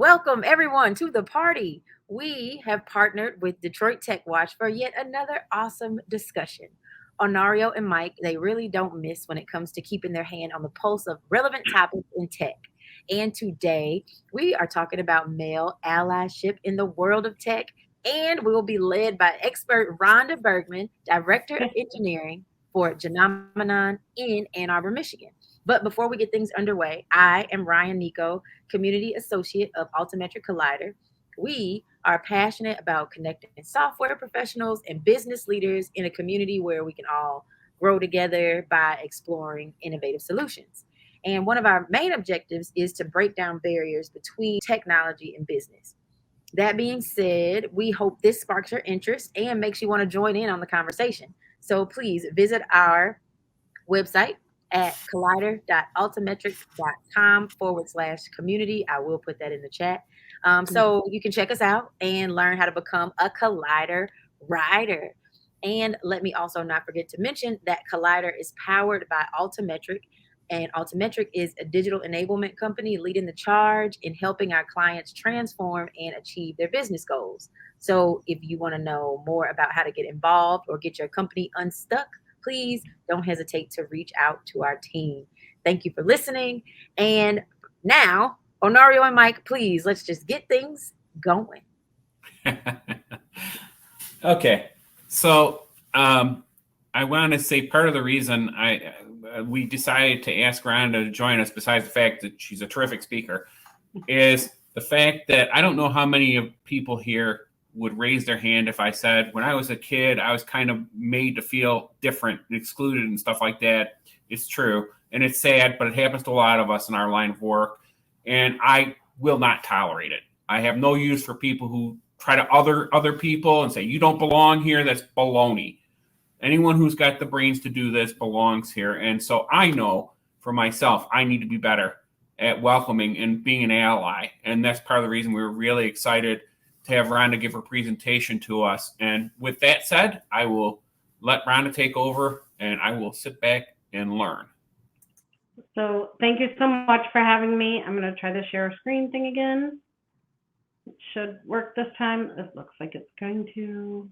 welcome everyone to the party. We have partnered with Detroit Tech Watch for yet another awesome discussion. Onario and Mike, they really don't miss when it comes to keeping their hand on the pulse of relevant topics in tech. And today we are talking about male allyship in the world of tech. And we will be led by expert Rhonda Bergman, Director of Engineering for Genomenon in Ann Arbor, Michigan. But before we get things underway, I am Ryan Nico, Community Associate of Altimetric Collider. We are passionate about connecting software professionals and business leaders in a community where we can all grow together by exploring innovative solutions. And one of our main objectives is to break down barriers between technology and business. That being said, we hope this sparks your interest and makes you want to join in on the conversation. So please visit our website at collider.altimetric.com/community. I will put that in the chat. So you can check us out and learn how to become a Collider rider. And let me also not forget to mention that Collider is powered by Altimetric. And Altimetric is a digital enablement company leading the charge in helping our clients transform and achieve their business goals. So if you want to know more about how to get involved or get your company unstuck, please don't hesitate to reach out to our team. Thank you for listening. And now, Onario and Mike, please, let's just get things going. Okay. So I want to say part of the reason we decided to ask Rhonda to join us, besides the fact that she's a terrific speaker, is the fact that I don't know how many of people here would raise their hand if I said, when I was a kid, I was kind of made to feel different, excluded, and stuff like that. It's true. And it's sad, but it happens to a lot of us in our line of work. And I will not tolerate it. I have no use for people who try to other people and say, you don't belong here. That's baloney. Anyone who's got the brains to do this belongs here. And so I know for myself, I need to be better at welcoming and being an ally. And that's part of the reason we were really excited to have Rhonda give her presentation to us. And with that said, I will let Rhonda take over and I will sit back and learn. So thank you so much for having me. I'm going to try the share screen thing again. It should work this time. It looks like it's going to.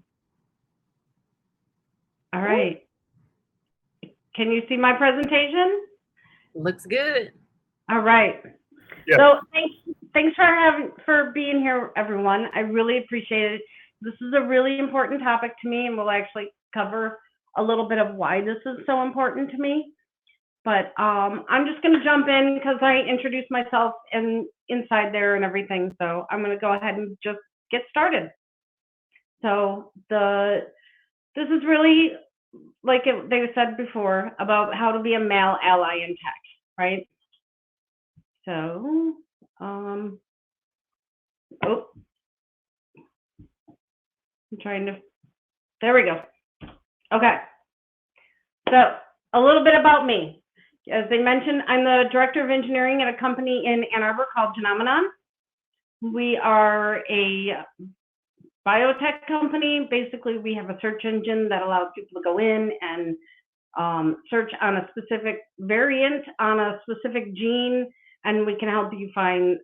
All right. Can you see my presentation? Looks good. All right. Yeah. So thanks for being here, everyone. I really appreciate it. This is a really important topic to me, and we'll actually cover a little bit of why this is so important to me. But I'm just going to jump in because I introduced myself inside there and everything. So I'm going to go ahead and just get started. So this is really, like they said before, about how to be a male ally in tech, right? So, I'm trying to, there we go. Okay. So a little bit about me. As they mentioned, I'm the Director of Engineering at a company in Ann Arbor called Genomenon. We are a biotech company. Basically, we have a search engine that allows people to go in and search on a specific variant, on a specific gene, and we can help you find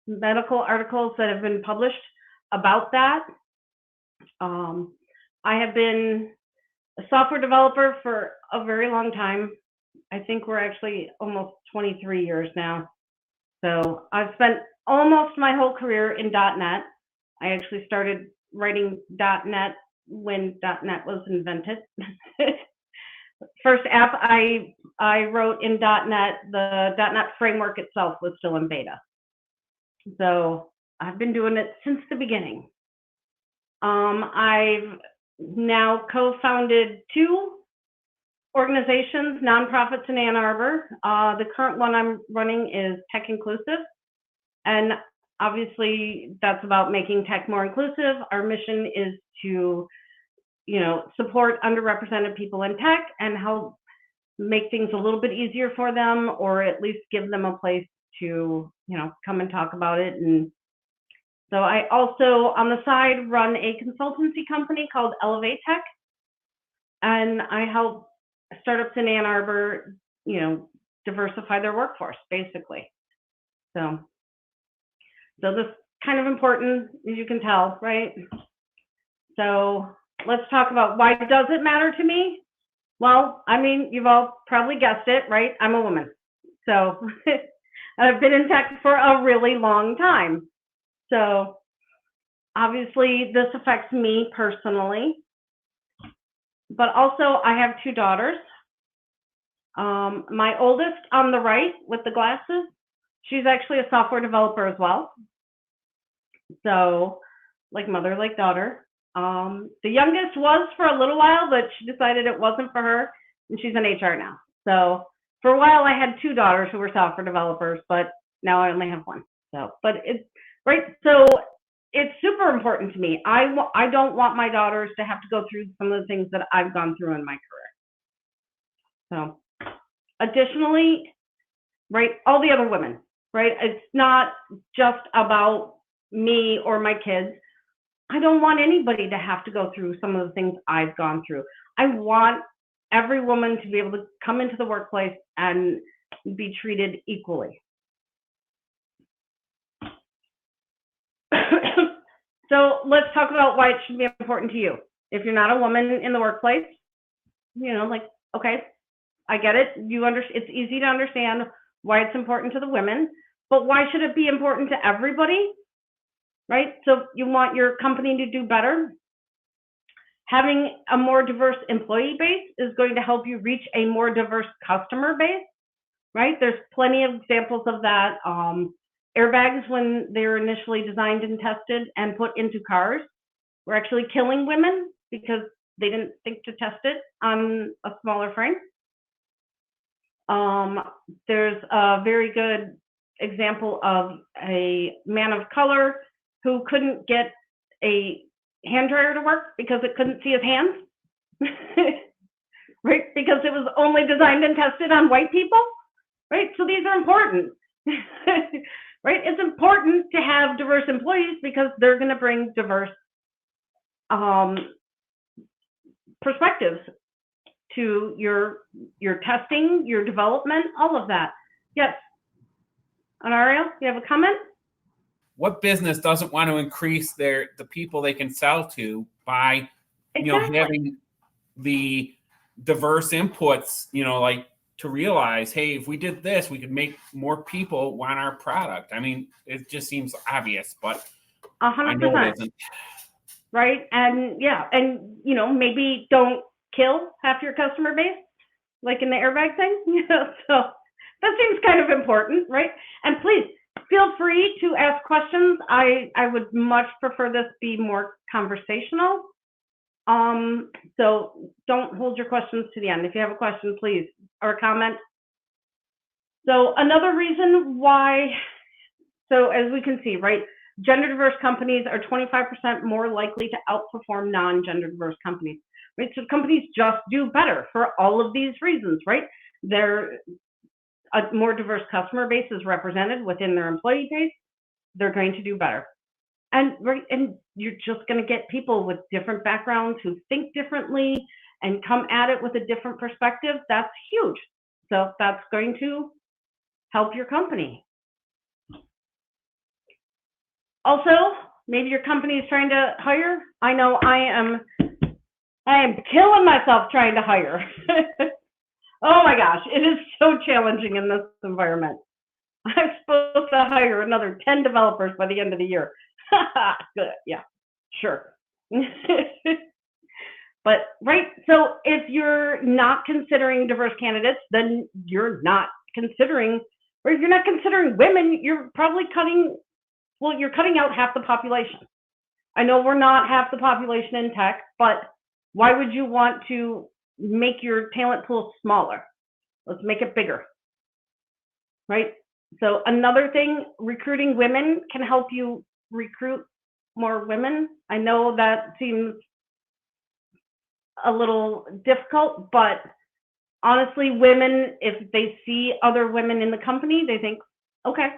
medical articles that have been published about that. I have been a software developer for a very long time. I think we're actually almost 23 years now. So I've spent almost my whole career in .NET. I actually started writing .NET when .NET was invented. First app I wrote in .NET, the .NET framework itself was still in beta. So I've been doing it since the beginning. I've now co-founded 2 organizations, nonprofits in Ann Arbor. The current one I'm running is Tech Inclusive. And obviously that's about making tech more inclusive. Our mission is to, support underrepresented people in tech and help make things a little bit easier for them, or at least give them a place to, come and talk about it. And so I also, on the side, run a consultancy company called EllaVatec. And I help startups in Ann Arbor, diversify their workforce, basically. So So this is kind of important, as you can tell, right? So let's talk about why does it matter to me? Well, I mean, you've all probably guessed it, right? I'm a woman. So I've been in tech for a really long time. So obviously this affects me personally, but also I have 2 daughters. My oldest on the right with the glasses, she's actually a software developer as well. So like mother, like daughter. The youngest was for a little while, but she decided it wasn't for her, and she's in HR now. So for a while, I had 2 daughters who were software developers, but now I only have 1. So, but it's right. So it's super important to me. I don't want my daughters to have to go through some of the things that I've gone through in my career. So, additionally, right, all the other women, right? It's not just about me or my kids. I don't want anybody to have to go through some of the things I've gone through. I want every woman to be able to come into the workplace and be treated equally. So let's talk about why it should be important to you. If you're not a woman in the workplace, you know, like, okay, I get it. It's easy to understand why it's important to the women, but why should it be important to everybody? Right? So you want your company to do better. Having a more diverse employee base is going to help you reach a more diverse customer base, right? There's plenty of examples of that. Airbags, when they were initially designed and tested and put into cars, were actually killing women because they didn't think to test it on a smaller frame. There's a very good example of a man of color who couldn't get a hand dryer to work because it couldn't see his hands, right? Because it was only designed and tested on white people, right? So these are important, right? It's important to have diverse employees because they're going to bring diverse perspectives to your testing, your development, all of that. Yes. Anario, you have a comment? What business doesn't want to increase the people they can sell to by, having the diverse inputs, like to realize, hey, if we did this, we could make more people want our product. I mean, it just seems obvious, but 100%. I know it isn't. Right. And yeah, and maybe don't kill half your customer base, like in the airbag thing. So that seems kind of important, right? And please feel free to ask questions. I would much prefer this be more conversational. So don't hold your questions to the end. If you have a question, please, or a comment. So another reason why, so as we can see, right, gender diverse companies are 25% more likely to outperform non-gender diverse companies, right? So companies just do better for all of these reasons, right? A more diverse customer base is represented within their employee base. They're going to do better. And you're just going to get people with different backgrounds who think differently and come at it with a different perspective. That's huge. So that's going to help your company. Also, maybe your company is trying to hire. I know I am killing myself trying to hire. Oh my gosh, it is so challenging in this environment. I'm supposed to hire another 10 developers by the end of the year. Good, yeah, sure. But right, so if you're not considering diverse candidates, then you're not considering, or if you're not considering women, you're probably you're cutting out half the population. I know we're not half the population in tech, but why would you want to make your talent pool smaller? Let's make it bigger, right? So another thing, recruiting women can help you recruit more women. I know that seems a little difficult, but honestly, women, if they see other women in the company, they think, okay,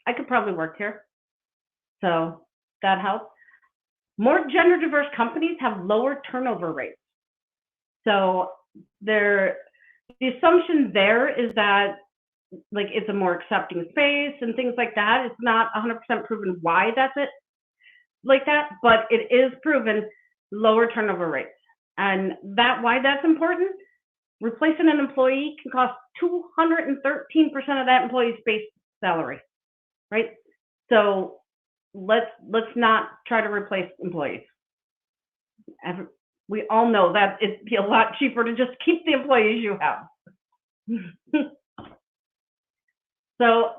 I could probably work here. So that helps. More gender diverse companies have lower turnover rates. So the assumption there is that like it's a more accepting space and things like that. It's not 100% proven why that's it like that, but it is proven lower turnover rates. And why that's important, replacing an employee can cost 213% of that employee's base salary, right? So let's not try to replace employees. We all know that it'd be a lot cheaper to just keep the employees you have. So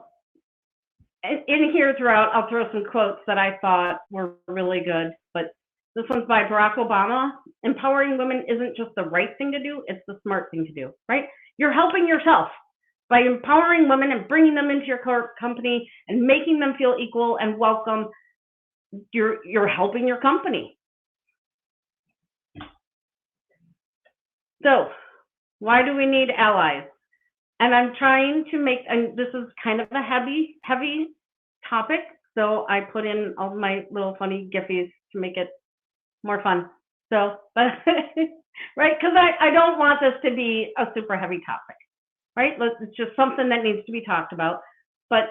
in here throughout, I'll throw some quotes that I thought were really good, but this one's by Barack Obama. Empowering women isn't just the right thing to do, it's the smart thing to do, right? You're helping yourself by empowering women and bringing them into your company and making them feel equal and welcome. You're helping your company. So why do we need allies? And I'm trying to make, and this is kind of a heavy topic, so I put in all my little funny giffies to make it more fun. So, but, right, because I don't want this to be a super heavy topic, right? It's just something that needs to be talked about. But,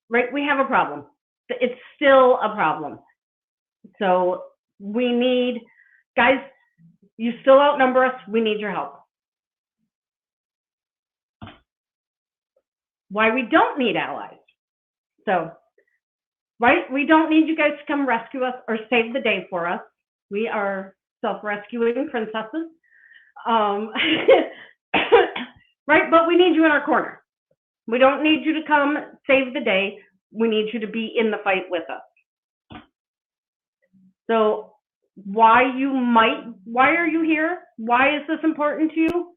right, we have a problem. It's still a problem. So we need, guys, you still outnumber us. We need your help. Why we don't need allies. So, right, we don't need you guys to come rescue us or save the day for us. We are self-rescuing princesses. Right, but we need you in our corner. We don't need you to come save the day. We need you to be in the fight with us. So why are you here? Why is this important to you?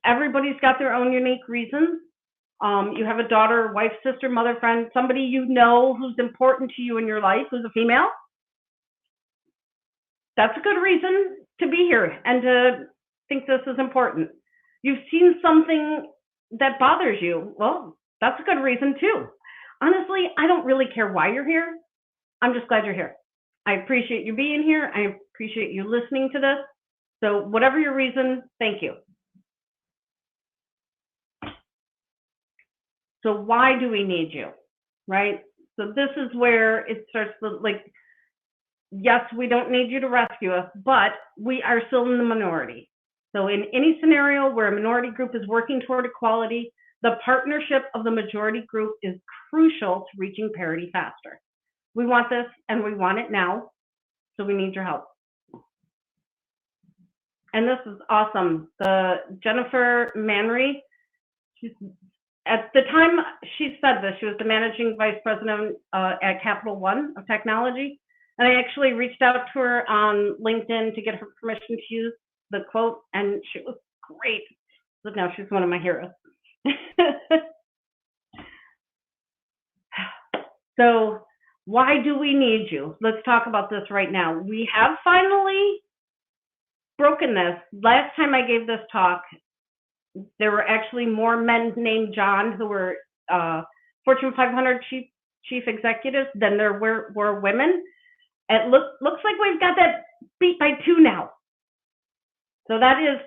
Everybody's got their own unique reasons. You have a daughter, wife, sister, mother, friend, somebody you know who's important to you in your life, who's a female. That's a good reason to be here and to think this is important. You've seen something that bothers you. Well, that's a good reason too. Honestly, I don't really care why you're here. I'm just glad you're here. I appreciate you being here. I appreciate you listening to this. So whatever your reason, thank you. So why do we need you, right? So this is where it starts to, like, yes, we don't need you to rescue us, but we are still in the minority. So in any scenario where a minority group is working toward equality, the partnership of the majority group is crucial to reaching parity faster. We want this and we want it now, so we need your help. And this is awesome. The Jennifer Manry, at the time she said this, she was the managing vice president at Capital One of Technology. And I actually reached out to her on LinkedIn to get her permission to use the quote, and she was great. So now she's one of my heroes. So why do we need you? Let's talk about this right now. We have finally broken this. Last time I gave this talk, there were actually more men named John who were Fortune 500 chief executives than there were women. It looks like we've got that beat by 2 now. So that is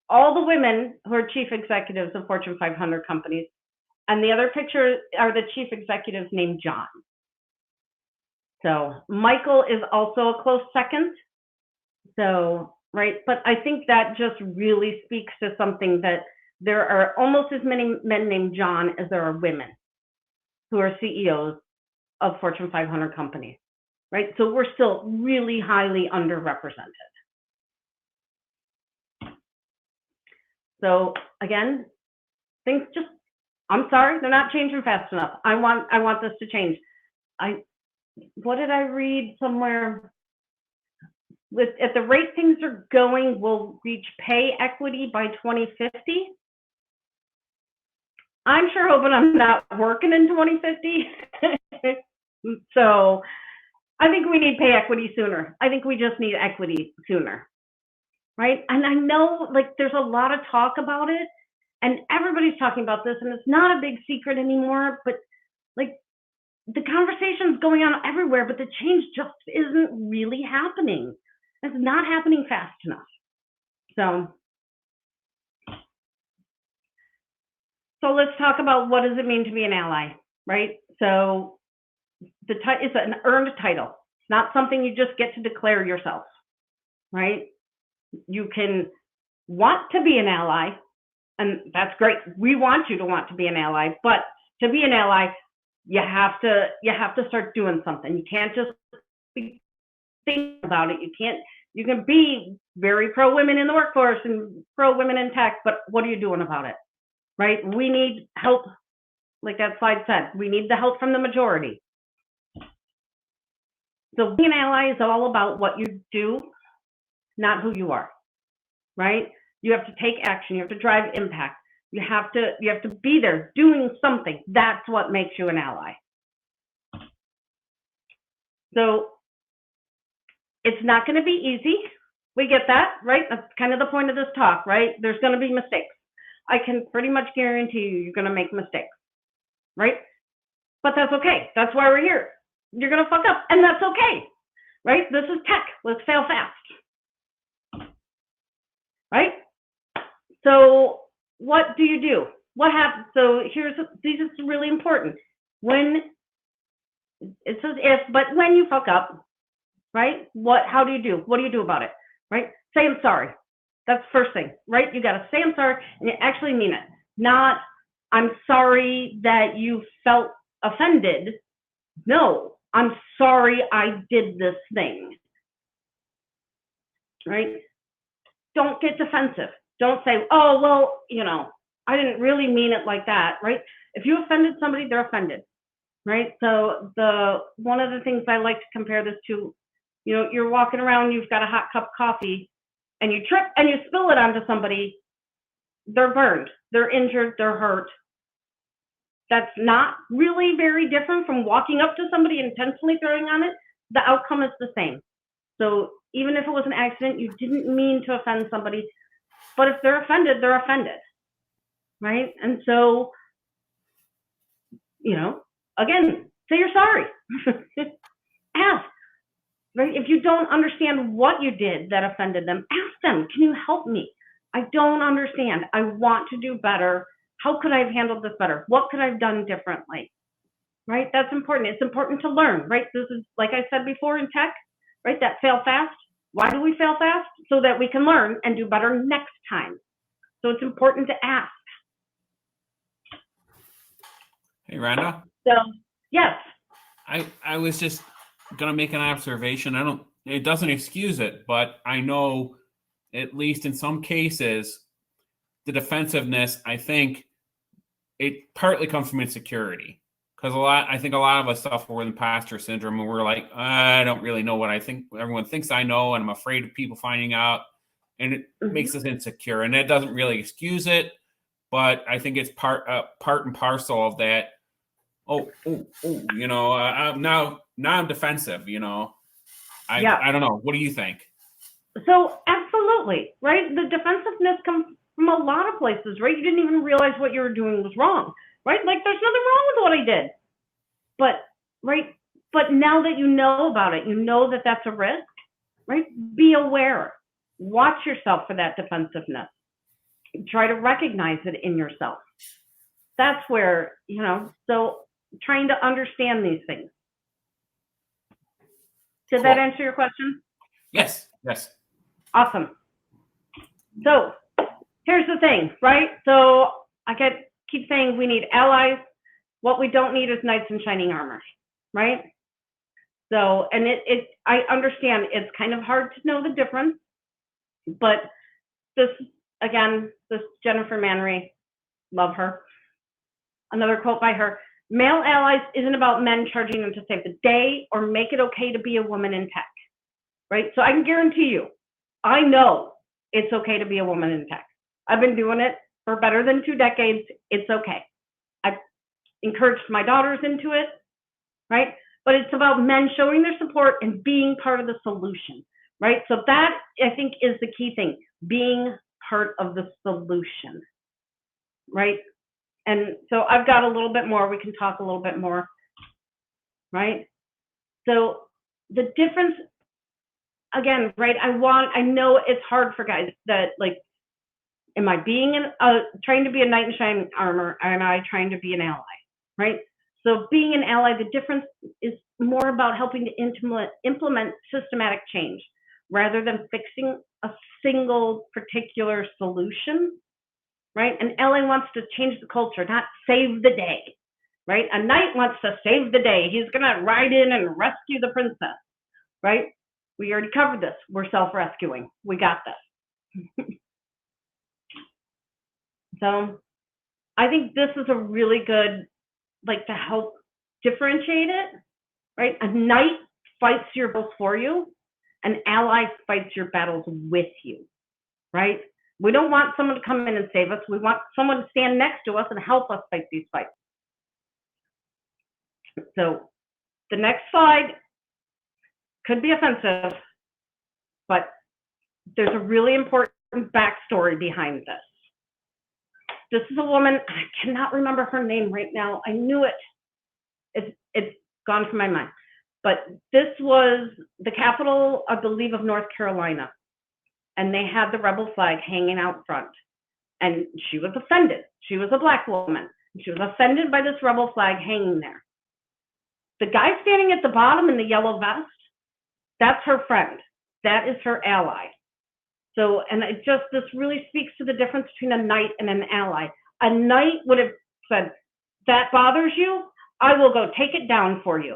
all the women who are chief executives of Fortune 500 companies. And the other picture are the chief executives named John. So Michael is also a close second. So, right, but I think that just really speaks to something, that there are almost as many men named John as there are women who are CEOs of Fortune 500 companies, right? So we're still really highly underrepresented. So again, things just, I'm sorry, they're not changing fast enough. I want this to change. What did I read somewhere? At the rate things are going, we'll reach pay equity by 2050. I'm sure hoping I'm not working in 2050. So I think we need pay equity sooner. I think we just need equity sooner, right? And I know, like, there's a lot of talk about it, and everybody's talking about this, and it's not a big secret anymore, but like, the conversation's going on everywhere, but the change just isn't really happening. It's not happening fast enough. So So let's talk about what does it mean to be an ally, right? So it's an earned title. It's not something you just get to declare yourself, right? You can want to be an ally, and that's great. We want you to want to be an ally, but to be an ally, you have to start doing something. You can't just be thinking about it. You can be very pro women in the workforce and pro women in tech, but what are you doing about it? Right? We need help, like that slide said. We need the help from the majority. So being an ally is all about what you do, not who you are, right? You have to take action. You have to drive impact. You have to be there doing something. That's what makes you an ally. So it's not going to be easy. We get that, right? That's kind of the point of this talk, right? There's going to be mistakes. I can pretty much guarantee you're going to make mistakes, right? But that's okay. That's why we're here. You're going to fuck up, and that's okay, right? This is tech. Let's fail fast, right? So what do you do? What happens? So these are really important. When it says if, but when you fuck up, right? How do you do? What do you do about it, right? Say I'm sorry. That's the first thing, right? You got to say I'm sorry, and you actually mean it. Not I'm sorry that you felt offended. No, I'm sorry I did this thing, right? Don't get defensive. Don't say, oh, well, I didn't really mean it like that, right? If you offended somebody, they're offended, right? So one of the things I like to compare this to, you're walking around, you've got a hot cup of coffee, and you trip and you spill it onto somebody, they're burned, they're injured, they're hurt. That's not really very different from walking up to somebody and intentionally throwing on it. The outcome is the same. So even if it was an accident, you didn't mean to offend somebody, but if they're offended, right? And so, again, say you're sorry. Ask. Right? If you don't understand what you did that offended them, ask them, can you help me? I don't understand. I want to do better. How could I have handled this better? What could I have done differently? Right? That's important. It's important to learn, right? This is, like I said before in tech, right? That fail fast. Why do we fail fast? So that we can learn and do better next time. So it's important to ask. Hey, Rhonda. So, yes. I was just going to make an observation. It doesn't excuse it, but I know at least in some cases, the defensiveness, I think it partly comes from insecurity. Because I think a lot of us suffer with imposter syndrome, and we're like, I don't really know what I think. Everyone thinks I know, and I'm afraid of people finding out, and it makes us insecure. And that doesn't really excuse it, but I think it's part and parcel of that. Now I'm defensive. I don't know. What do you think? So absolutely, right? The defensiveness comes from a lot of places, right? You didn't even realize what you were doing was wrong. Right? Like there's nothing wrong with what I did. But now that you know about it, you know that that's a risk, right? Be aware. Watch yourself for that defensiveness. Try to recognize it in yourself. That's where, so trying to understand these things. Did that answer your question? Yes. Awesome. So here's the thing, right? So I keep saying we need allies. What we don't need is knights in shining armor, right? So, and I understand it's kind of hard to know the difference, but this Jennifer Mannery, love her. Another quote by her, male allies isn't about men charging them to save the day or make it okay to be a woman in tech, right? So I can guarantee you, I know it's okay to be a woman in tech. I've been doing it for better than 2 decades. It's okay. I've encouraged my daughters into it, right? But it's about men showing their support and being part of the solution, right? So that, I think, is the key thing, being part of the solution, right? And so I've got a little bit more. We can talk a little bit more, right? So the difference, again, right? I know it's hard for guys that Am I trying to be a knight in shining armor, or am I trying to be an ally, right? So being an ally, the difference is more about helping to implement systematic change rather than fixing a single particular solution, right? An ally wants to change the culture, not save the day, right? A knight wants to save the day. He's going to ride in and rescue the princess, right? We already covered this. We're self-rescuing. We got this. So I think this is a really good, like, to help differentiate it, right? A knight fights your battles for you. An ally fights your battles with you, right? We don't want someone to come in and save us. We want someone to stand next to us and help us fight these fights. So the next slide could be offensive, but there's a really important backstory behind this. This is a woman, I cannot remember her name right now. I knew it. It's gone from my mind. But this was the capital, I believe, of North Carolina. And they had the rebel flag hanging out front. And she was offended. She was a Black woman. She was offended by this rebel flag hanging there. The guy standing at the bottom in the yellow vest, that's her friend. That is her ally. So, and this really speaks to the difference between a knight and an ally. A knight would have said, that bothers you? I will go take it down for you,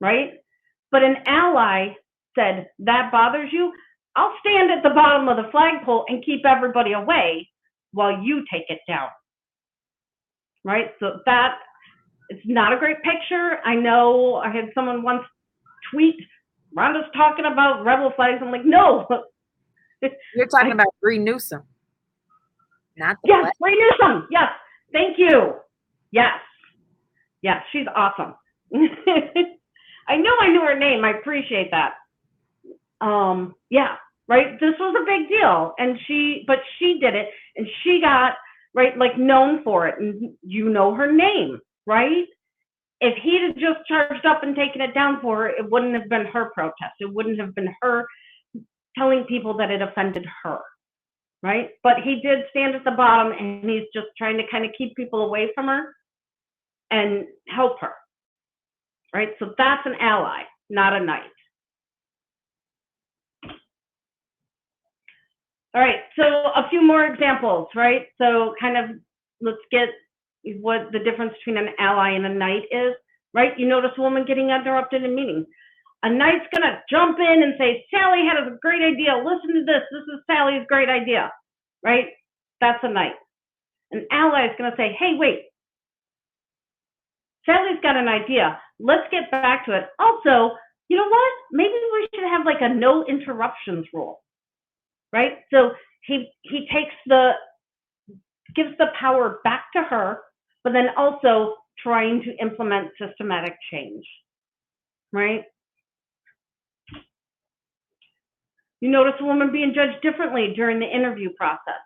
right? But an ally said, that bothers you? I'll stand at the bottom of the flagpole and keep everybody away while you take it down, right? So that, it's not a great picture. I know I had someone once tweet, Rhonda's talking about rebel flags. I'm like, no. You're talking about Bree Newsom, not the Yes, Bree Newsom. Yes, thank you. Yes, she's awesome. I know I knew her name. I appreciate that. Yeah, right. This was a big deal, and she did it, and she got like known for it, and you know her name, right? If he'd have just charged up and taken it down for her, it wouldn't have been her protest. It wouldn't have been her telling people that it offended her, right? But he did stand at the bottom, and he's just trying to kind of keep people away from her and help her, right? So that's an ally, not a knight. All right, so a few more examples, right? So kind of let's get what the difference between an ally and a knight is, right? You notice a woman getting interrupted in meetings. A knight's gonna jump in and say, Sally had a great idea. Listen to this. This is Sally's great idea, right? That's a knight. An ally is gonna say, hey, wait. Sally's got an idea. Let's get back to it. Also, you know what? Maybe we should have like a no interruptions rule, right? So he gives the power back to her, but then also trying to implement systematic change, right? You notice a woman being judged differently during the interview process,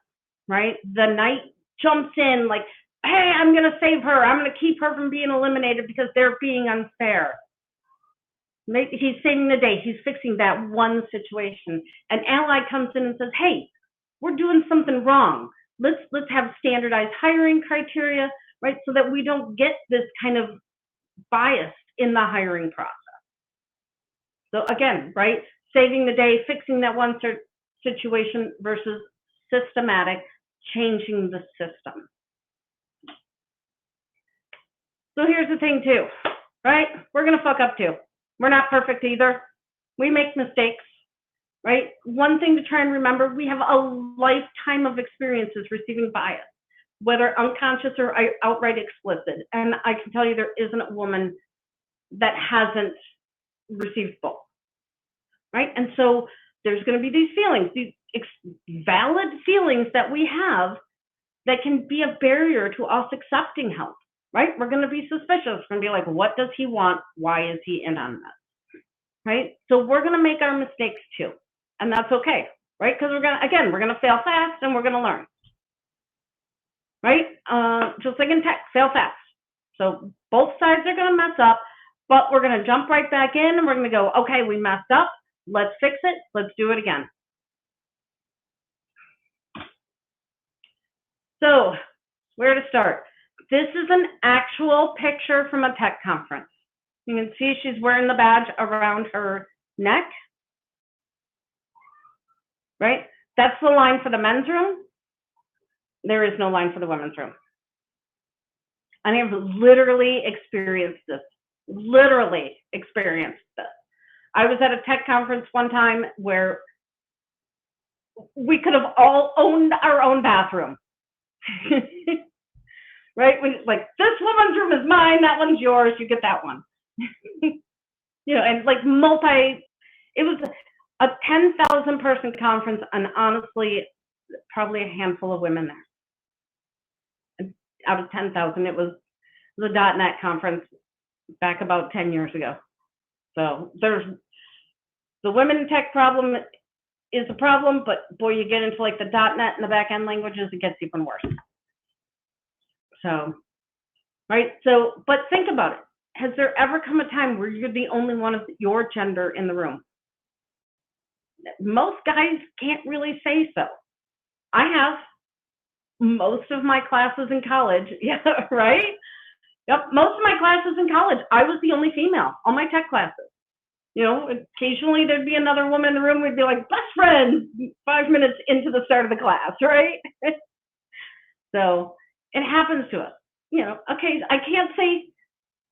right? The knight jumps in like, hey, I'm going to save her. I'm going to keep her from being eliminated because they're being unfair. Maybe he's saving the day. He's fixing that one situation. An ally comes in and says, hey, we're doing something wrong. Let's have standardized hiring criteria, right? So that we don't get this kind of bias in the hiring process. So again, right? Saving the day, fixing that one situation versus systematic, changing the system. So here's the thing too, right? We're gonna fuck up too. We're not perfect either. We make mistakes, right? One thing to try and remember, we have a lifetime of experiences receiving bias, whether unconscious or outright explicit. And I can tell you there isn't a woman that hasn't received both. Right? And so there's going to be these feelings, these valid feelings that we have that can be a barrier to us accepting help, right? We're going to be suspicious. We're going to be like, what does he want? Why is he in on this? Right? So we're going to make our mistakes too. And that's okay, right? Because we're going to fail fast and we're going to learn. Right? Just like in tech, fail fast. So both sides are going to mess up, but we're going to jump right back in and we're going to go, okay, we messed up. Let's fix it. Let's do it again. So where to start? This is an actual picture from a tech conference. You can see she's wearing the badge around her neck, right? That's the line for the men's room. There is no line for the women's room. I have literally experienced this. I was at a tech conference one time where we could have all owned our own bathroom. Right? Like, this woman's room is mine, that one's yours, you get that one. And like it was a 10,000 person conference, and honestly, probably a handful of women there. Out of 10,000, it was the .NET conference back about 10 years ago. So there's the women in tech problem is a problem, but boy, you get into like the .NET and the back-end languages, it gets even worse. So, right? So, but think about it. Has there ever come a time where you're the only one of your gender in the room? Most guys can't really say so. I have most of my classes in college. Yeah, right? Yep, most of my classes in college, I was the only female, all my tech classes. Occasionally there'd be another woman in the room, we'd be like best friends 5 minutes into the start of the class, right? So it happens to us. Okay, I can't say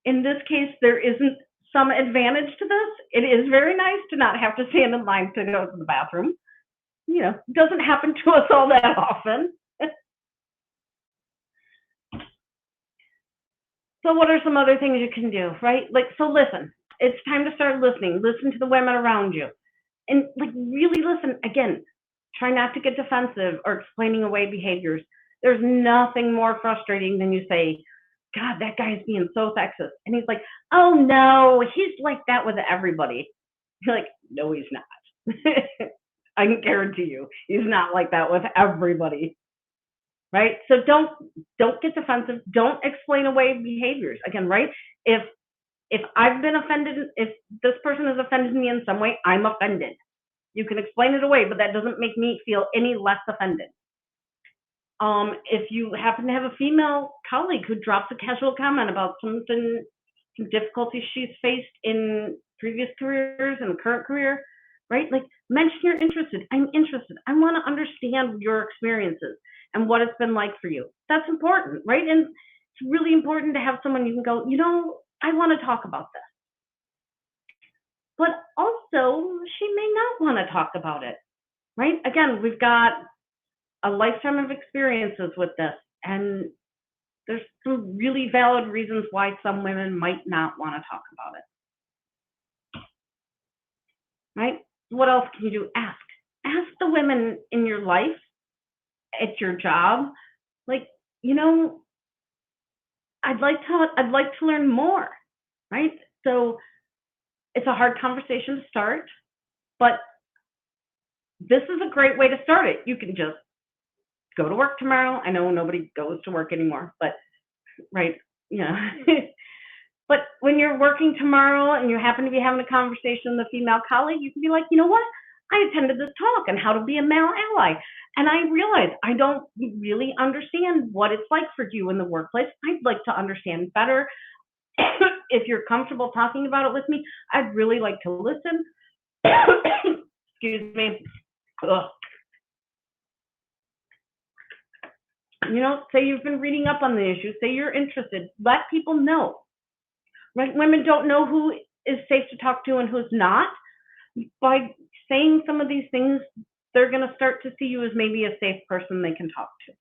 in this case there isn't some advantage to this. It is very nice to not have to stand in line to go to the bathroom. It doesn't happen to us all that often. So what are some other things you can do, right? So listen, it's time to start listening. Listen to the women around you. And really listen. Again, try not to get defensive or explaining away behaviors. There's nothing more frustrating than you say, God, that guy's being so sexist. And he's like, oh no, he's like that with everybody. You're like, no, he's not. I can guarantee you, he's not like that with everybody. Right? So don't get defensive. Don't explain away behaviors. Again, right? If I've been offended, if this person has offended me in some way, I'm offended. You can explain it away, but that doesn't make me feel any less offended. If you happen to have a female colleague who drops a casual comment about some difficulties she's faced in previous careers and current career, right? Mention you're interested. I'm interested. I want to understand your experiences and what it's been like for you. That's important, right? And it's really important to have someone you can go, I want to talk about this. But also, she may not want to talk about it, right? Again, we've got a lifetime of experiences with this, and there's some really valid reasons why some women might not want to talk about it, right? What else can you do? Ask the women in your life, at your job, I'd like to learn more, right? So it's a hard conversation to start, but this is a great way to start it. You can just go to work tomorrow. I know nobody goes to work anymore, but right, But when you're working tomorrow and you happen to be having a conversation with a female colleague, you can be like, you know what? I attended this talk on how to be a male ally. And I realized I don't really understand what it's like for you in the workplace. I'd like to understand better. If you're comfortable talking about it with me, I'd really like to listen. Excuse me. Ugh. Say you've been reading up on the issue. Say you're interested. Let people know. Right? Women don't know who is safe to talk to and who's not. By saying some of these things, they're going to start to see you as maybe a safe person they can talk to.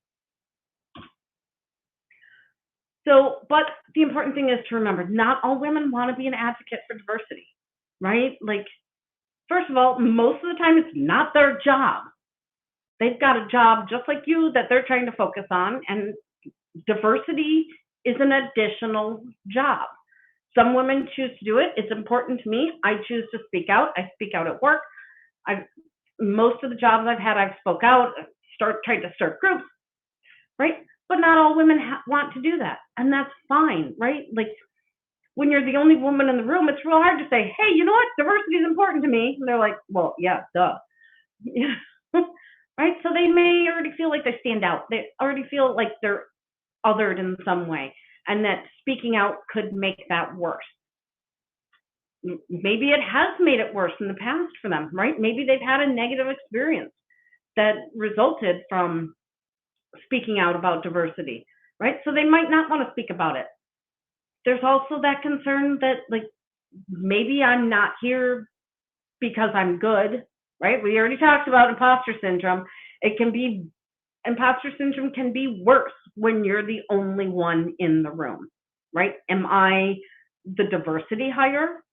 So, but the important thing is to remember, not all women want to be an advocate for diversity, right? First of all, most of the time it's not their job. They've got a job just like you that they're trying to focus on, and diversity is an additional job. Some women choose to do it. It's important to me. I choose to speak out. I speak out at work. Most of the jobs I've had, I've spoke out, tried to start groups, right? But not all women want to do that, and that's fine, right? When you're the only woman in the room, it's real hard to say, hey, you know what? Diversity is important to me. And they're like, well, yeah, duh. right? So they may already feel like they stand out. They already feel like they're othered in some way, and that speaking out could make that worse. Maybe it has made it worse in the past for them, right? Maybe they've had a negative experience that resulted from speaking out about diversity, right? So they might not want to speak about it. There's also that concern that, like, maybe I'm not here because I'm good, right? We already talked about imposter syndrome. Imposter syndrome can be worse when you're the only one in the room, right? Am I the diversity hire?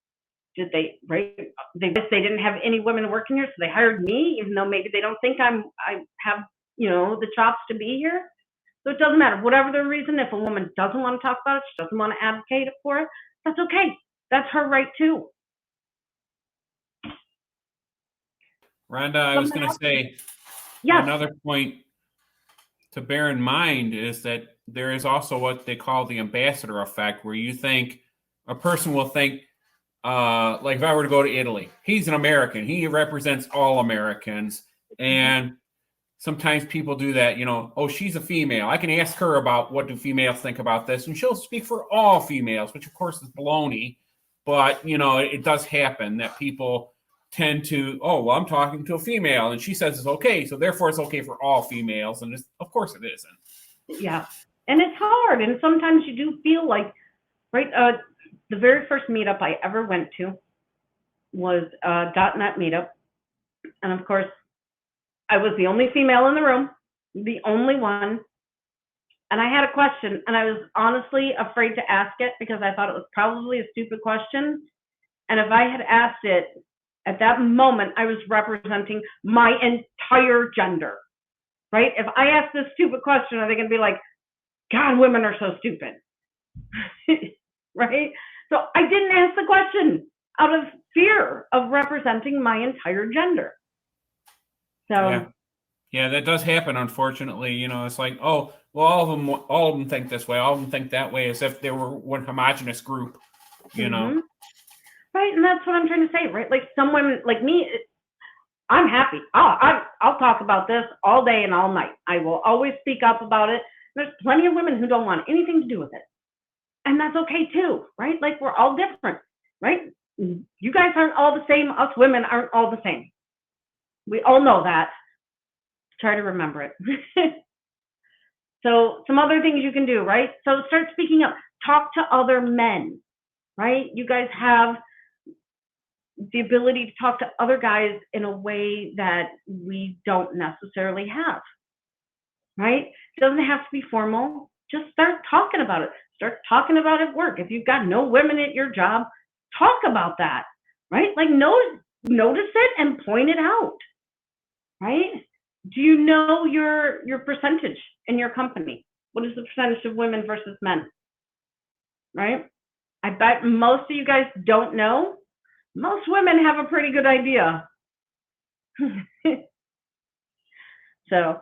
Did they, right? They didn't have any women working here, so they hired me, even though maybe they don't think I have, the chops to be here. So it doesn't matter. Whatever the reason, if a woman doesn't want to talk about it, she doesn't want to advocate for it, that's okay. That's her right too. Rhonda, I was going to say, yes. Another point to bear in mind is that there is also what they call the ambassador effect, where you think a person will think, like if I were to go to Italy, he's an American, he represents all Americans. And sometimes people do that, oh, she's a female, I can ask her about what do females think about this, and she'll speak for all females, which of course is baloney. But, it does happen that people tend to, oh, well, I'm talking to a female and she says it's okay, so therefore it's okay for all females. And of course it isn't. Yeah. And it's hard. And sometimes you do feel like, right, the very first meetup I ever went to was .NET meetup. And of course, I was the only female in the room, the only one. And I had a question, and I was honestly afraid to ask it because I thought it was probably a stupid question. And if I had asked it at that moment, I was representing my entire gender, right? If I ask this stupid question, are they going to be like, God, women are so stupid, right? So I didn't ask the question out of fear of representing my entire gender. So yeah, that does happen, unfortunately. It's like, oh, well, all of them think this way, all of them think that way, as if they were one homogenous group, Right, and that's what I'm trying to say, right? Like some women, like me, I'm happy. I'll talk about this all day and all night. I will always speak up about it. There's plenty of women who don't want anything to do with it. And that's okay too, right? Like we're all different, right? You guys aren't all the same. Us women aren't all the same. We all know that. Try to remember it. So some other things you can do, right? So start speaking up. Talk to other men, right? You guys have the ability to talk to other guys in a way that we don't necessarily have, right? It doesn't have to be formal. Just start talking about it. Start talking about it at work. If you've got no women at your job, talk about that, right? Like notice it and point it out, right? Do you know your percentage in your company? What is the percentage of women versus men, right? I bet most of you guys don't know. Most women have a pretty good idea. So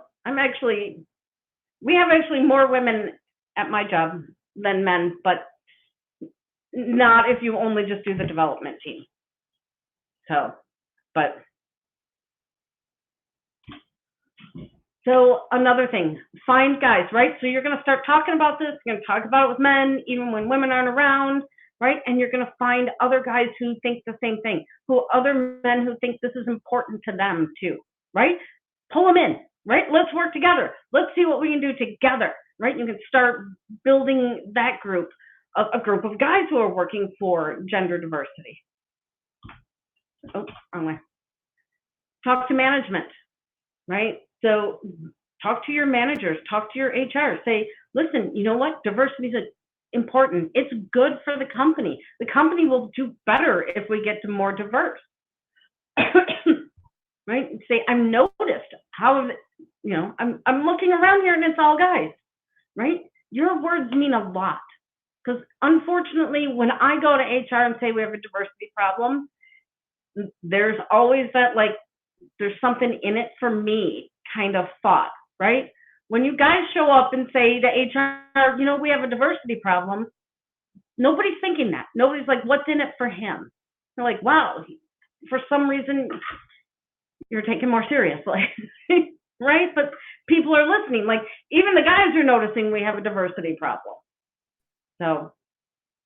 we have actually more women at my job than men, but not if you only just do the development team. So another thing, find guys, right? So you're going to start talking about this. You're going to talk about it with men, even when women aren't around, right? And you're going to find other guys who think the same thing, other men who think this is important to them too, right? Pull them in, right? Let's work together. Let's see what we can do together, right? You can start building that group, a group of guys who are working for gender diversity. Oh, wrong way. Talk to management, right? So talk to your managers, talk to your HR, say, listen, you know what? Diversity is important. It's good for the company. The company will do better if we get to more diverse. Right? Say, I've noticed how, I'm looking around here and it's all guys, right? Your words mean a lot. Because unfortunately, when I go to HR and say we have a diversity problem, there's always that, like, there's something in it for me kind of thought, right? When you guys show up and say to HR, we have a diversity problem, nobody's thinking that. Nobody's like, what's in it for him? They're like, wow, for some reason, you're taken more seriously. right? But people are listening. Like, even the guys are noticing we have a diversity problem. So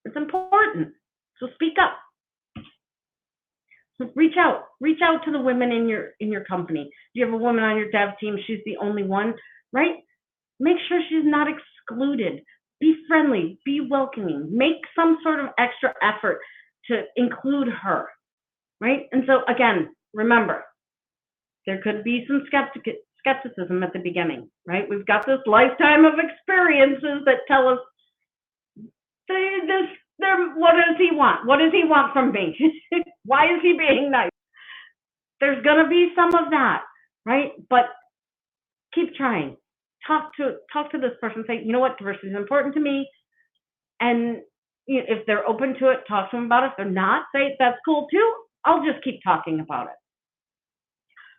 it's important. So speak up. So reach out to the women in your company. Do you have a woman on your dev team? She's the only one, right? Make sure she's not excluded. Be friendly, be welcoming, make some sort of extra effort to include her, right? And so again, remember, there could be some skepticism at the beginning, right? We've got this lifetime of experiences that tell us, what does he want? What does he want from me? Why is he being nice? There's gonna be some of that, right? But keep trying. Talk to this person. Say, you know what, diversity is important to me, and if they're open to it, talk to them about it. If they're not, say that's cool too. I'll just keep talking about it,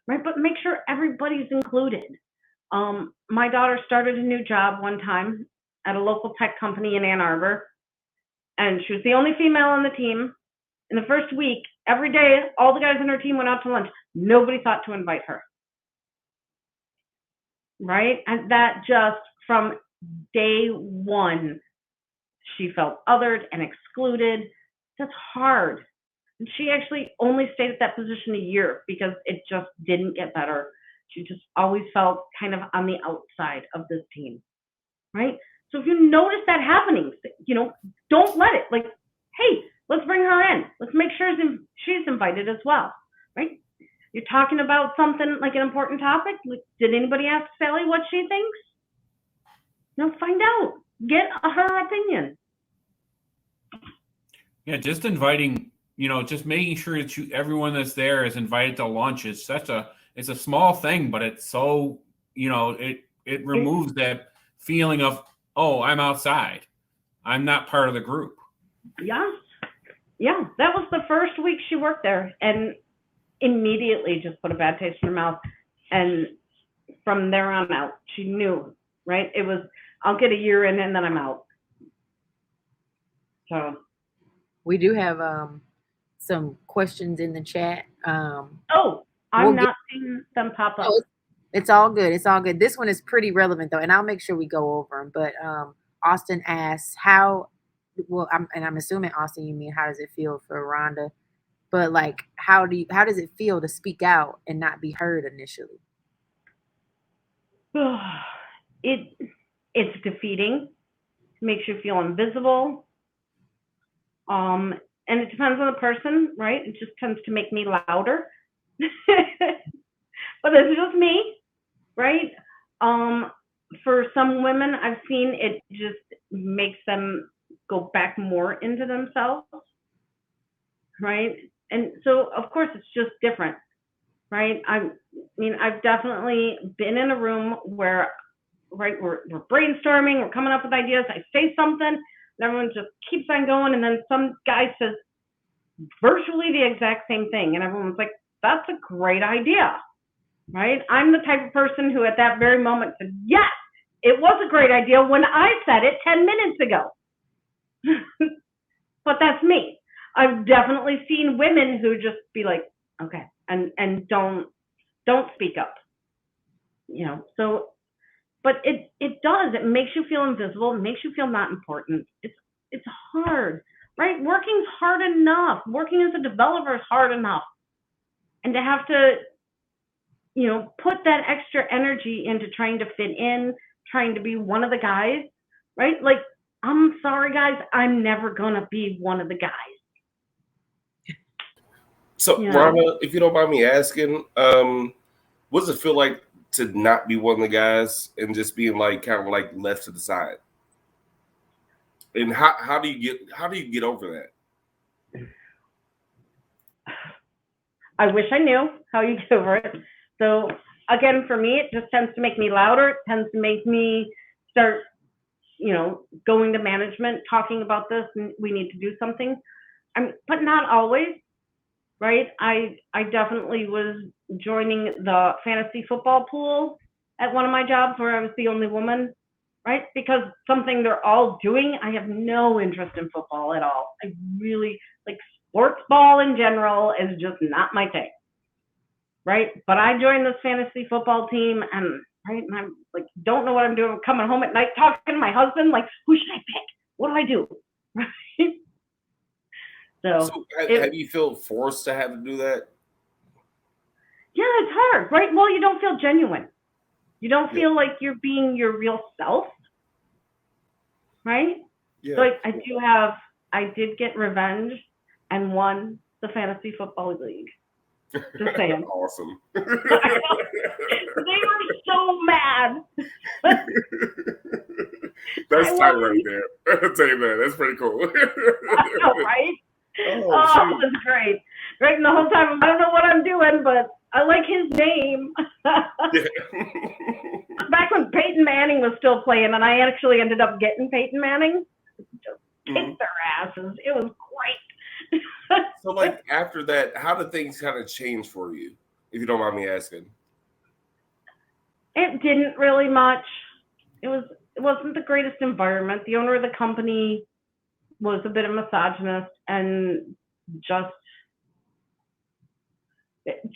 right? But make sure everybody's included. My daughter started a new job one time at a local tech company in Ann Arbor, and she was the only female on the team. In the first week, every day, all the guys on her team went out to lunch. Nobody thought to invite her. Right? And that just from day one, she felt othered and excluded. That's hard. And she actually only stayed at that position a year because it just didn't get better. She just always felt kind of on the outside of this team. Right? So if you notice that happening, don't let it. Like, hey, let's bring her in. Let's make sure she's invited as well. Right? You're talking about something like an important topic. Did anybody ask Sally what she thinks? Find out. Get her opinion. Yeah, just inviting, just making sure that everyone that's there is invited to lunch is it's a small thing, but it's so, it removes that feeling of, oh, I'm outside. I'm not part of the group. Yeah. Yeah. That was the first week she worked there, and immediately just put a bad taste in her mouth. And from there on out, she knew, right? It was, I'll get a year in and then I'm out. So we do have some questions in the chat. I'm not seeing them pop up. It's all good. It's all good. This one is pretty relevant though, and I'll make sure we go over them. But Austin asks I'm assuming, Austin, you mean how does it feel for Rhonda? But like, how does it feel to speak out and not be heard initially? It's defeating. It makes you feel invisible. And it depends on the person, right? It just tends to make me louder. But it's just me, right? For some women, I've seen it just makes them go back more into themselves, right? And so, of course, it's just different, right? I've definitely been in a room where, right, we're brainstorming, we're coming up with ideas. I say something, and everyone just keeps on going, and then some guy says virtually the exact same thing, and everyone's like, that's a great idea, right? I'm the type of person who at that very moment said, yes, it was a great idea when I said it 10 minutes ago. But that's me. I've definitely seen women who just be like, okay, and don't speak up, so, but it does, it makes you feel invisible, it makes you feel not important. It's hard, right? Working's hard enough. Working as a developer is hard enough. And to have to, put that extra energy into trying to fit in, trying to be one of the guys, right? Like, I'm sorry, guys, I'm never gonna be one of the guys. So, Rhonda, if you don't mind me asking, what does it feel like to not be one of the guys and just being like kind of like left to the side? And how do you get over that? I wish I knew how you get over it. So again, for me, it just tends to make me louder. It tends to make me start, going to management, talking about this, and we need to do something. But not always, right? I definitely was joining the fantasy football pool at one of my jobs where I was the only woman, right? Because something they're all doing, I have no interest in football at all. I really, like, sports ball in general is just not my thing. right? But I joined this fantasy football team, and right, and I'm like, don't know what I'm doing. I'm coming home at night talking to my husband, like, who should I pick? What do I do? Right? So have you felt forced to have to do that? Yeah, it's hard, right? Well, you don't feel genuine. You don't feel like you're being your real self, right? Yeah. So I did get revenge and won the fantasy football league. Just saying. Awesome. They were so mad. That's tight right there. I'll tell you that. That's pretty cool. I know, right? Oh, it was great. Right, and the whole time, I don't know what I'm doing, but I like his name. Back when Peyton Manning was still playing, and I actually ended up getting Peyton Manning. Just kicked their asses. It was great. So, like, after that, how did things kind of change for you, if you don't mind me asking? It didn't really much. It wasn't the greatest environment. The owner of the company was a bit of a misogynist, and just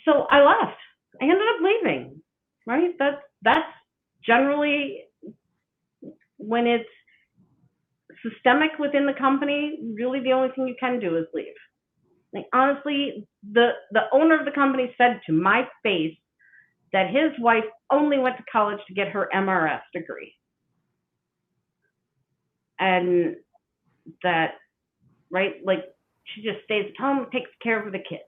so I left. I ended up leaving. Right? That's generally when it's systemic within the company. Really, the only thing you can do is leave. Like, honestly, the owner of the company said to my face that his wife only went to college to get her MRS degree. And that, right, like, she just stays at home and takes care of the kids.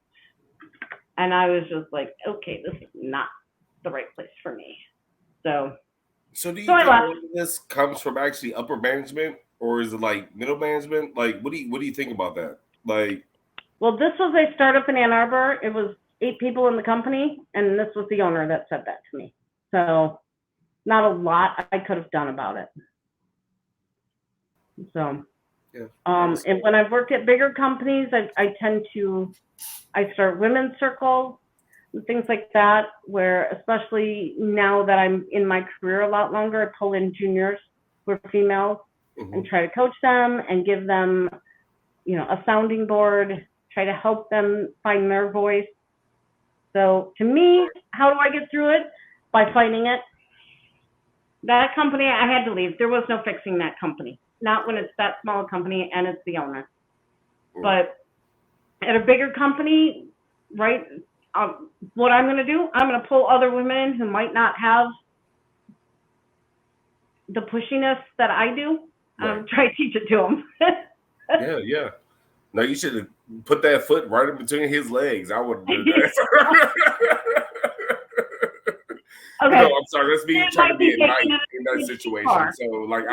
And I was just like, okay, this is not the right place for me. So do you think all of this comes from actually upper management, or is it like middle management? Like, what do you think about that? Like, well, this was a startup in Ann Arbor. It was 8 people in the company, and this was the owner that said that to me. So not a lot I could have done about it. So, yeah. And when I've worked at bigger companies, I start women's circles and things like that, where, especially now that I'm in my career a lot longer, I pull in juniors who are females and try to coach them and give them, a sounding board, try to help them find their voice. So to me, how do I get through it? By fighting it. That company, I had to leave. There was no fixing that company. Not when it's that small a company and it's the owner. But at a bigger company, right, what I'm going to do, I'm going to pull other women who might not have the pushiness that I do, try to teach it to them. Yeah. No, you should have put that foot right in between his legs. I would do that. Okay. No, I'm sorry. That's me trying to be nice in that situation. So, like,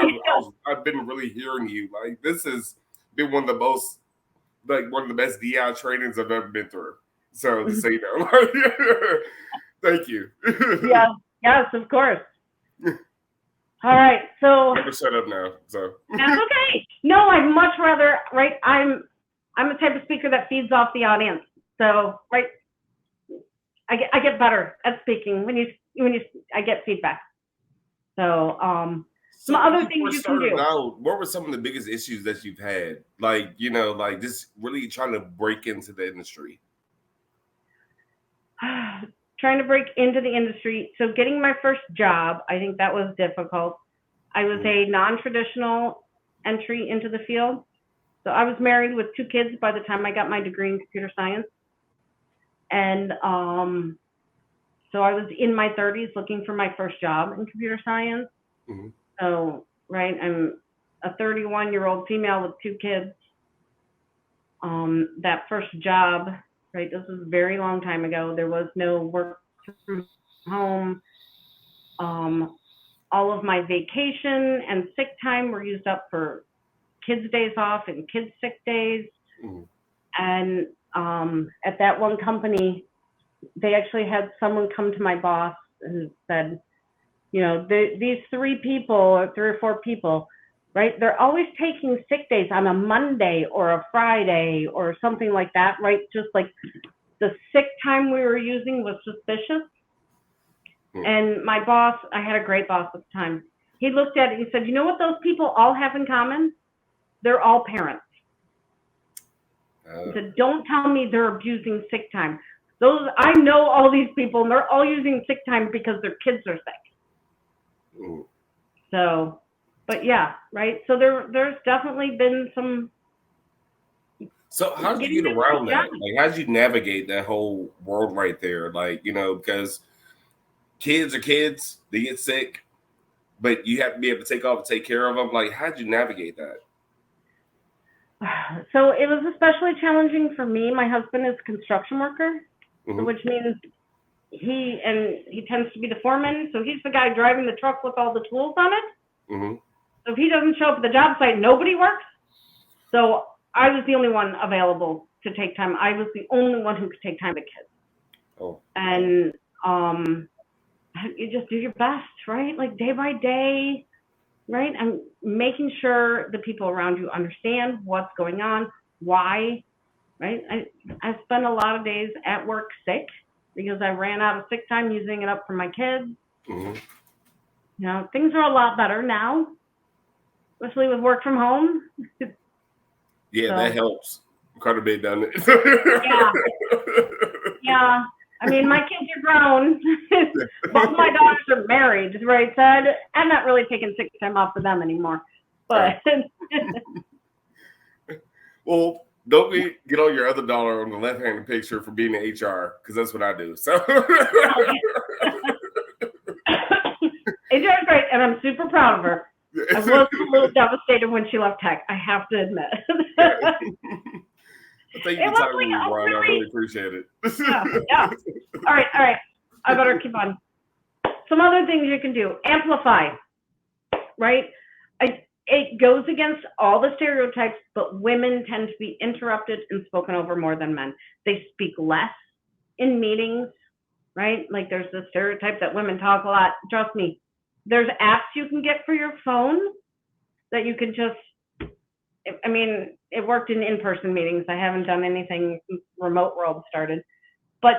I've been really hearing you. Like, this has been one of the best DI trainings I've ever been through. So, to say that, thank you. Yes, of course. All right, so I'm gonna shut up now. So that's okay. No, I'd much rather. Right, I'm the type of speaker that feeds off the audience. So, right, I get better at speaking when I get feedback. So, some other things you can do. What were some of the biggest issues that you've had? Like, like just really trying to break into the industry. Trying to break into the industry. So getting my first job, I think that was difficult. I was a non-traditional entry into the field. So I was married with 2 kids by the time I got my degree in computer science. And so I was in my 30s looking for my first job in computer science. So, right, I'm a 31-year-old female with 2 kids. That first job, right, this was a very long time ago. There was no work from home. All of my vacation and sick time were used up for kids' days off and kids' sick days. And at that one company, they actually had someone come to my boss and said, these 3 people or 3 or 4 people, right, they're always taking sick days on a Monday or a Friday or something like that, right? Just like the sick time we were using was suspicious. And my boss, I had a great boss at the time, he looked at it and he said, you know what those people all have in common? They're all parents. He said, don't tell me they're abusing sick time. I know all these people, and they're all using sick time because their kids are sick. Mm. So, but yeah, right. So there's definitely been some. So how did you get around that? Like, how did you navigate that whole world right there? Like, because kids are kids, they get sick, but you have to be able to take off and take care of them. Like, how did you navigate that? So it was especially challenging for me. My husband is a construction worker, which means he tends to be the foreman. So he's the guy driving the truck with all the tools on it. So if he doesn't show up at the job site, nobody works. So I was the only one available to take time. I was the only one who could take time with kids. Oh. And you just do your best, right? Like day by day, right? And making sure the people around you understand what's going on, why, right? I spent a lot of days at work sick because I ran out of sick time using it up for my kids. Things are a lot better now, especially with work from home. Yeah, that helps. Quite a bit, doesn't it? Yeah. I mean, my kids are grown. Both my daughters are married, right? So I'm not really taking sick time off for them anymore. But well, don't get on your other daughter on the left-handed picture for being in HR, because that's what I do. So HR is great, and I'm super proud of her. I was a little devastated when she left tech, I have to admit. Thank you for talking to me, Ron. I really appreciate it. Yeah. All right. I better keep on. Some other things you can do. Amplify, right? It goes against all the stereotypes, but women tend to be interrupted and spoken over more than men. They speak less in meetings, right? Like there's the stereotype that women talk a lot. Trust me, there's apps you can get for your phone that you can just, I mean, it worked in in-person meetings. I haven't done anything since remote world started. But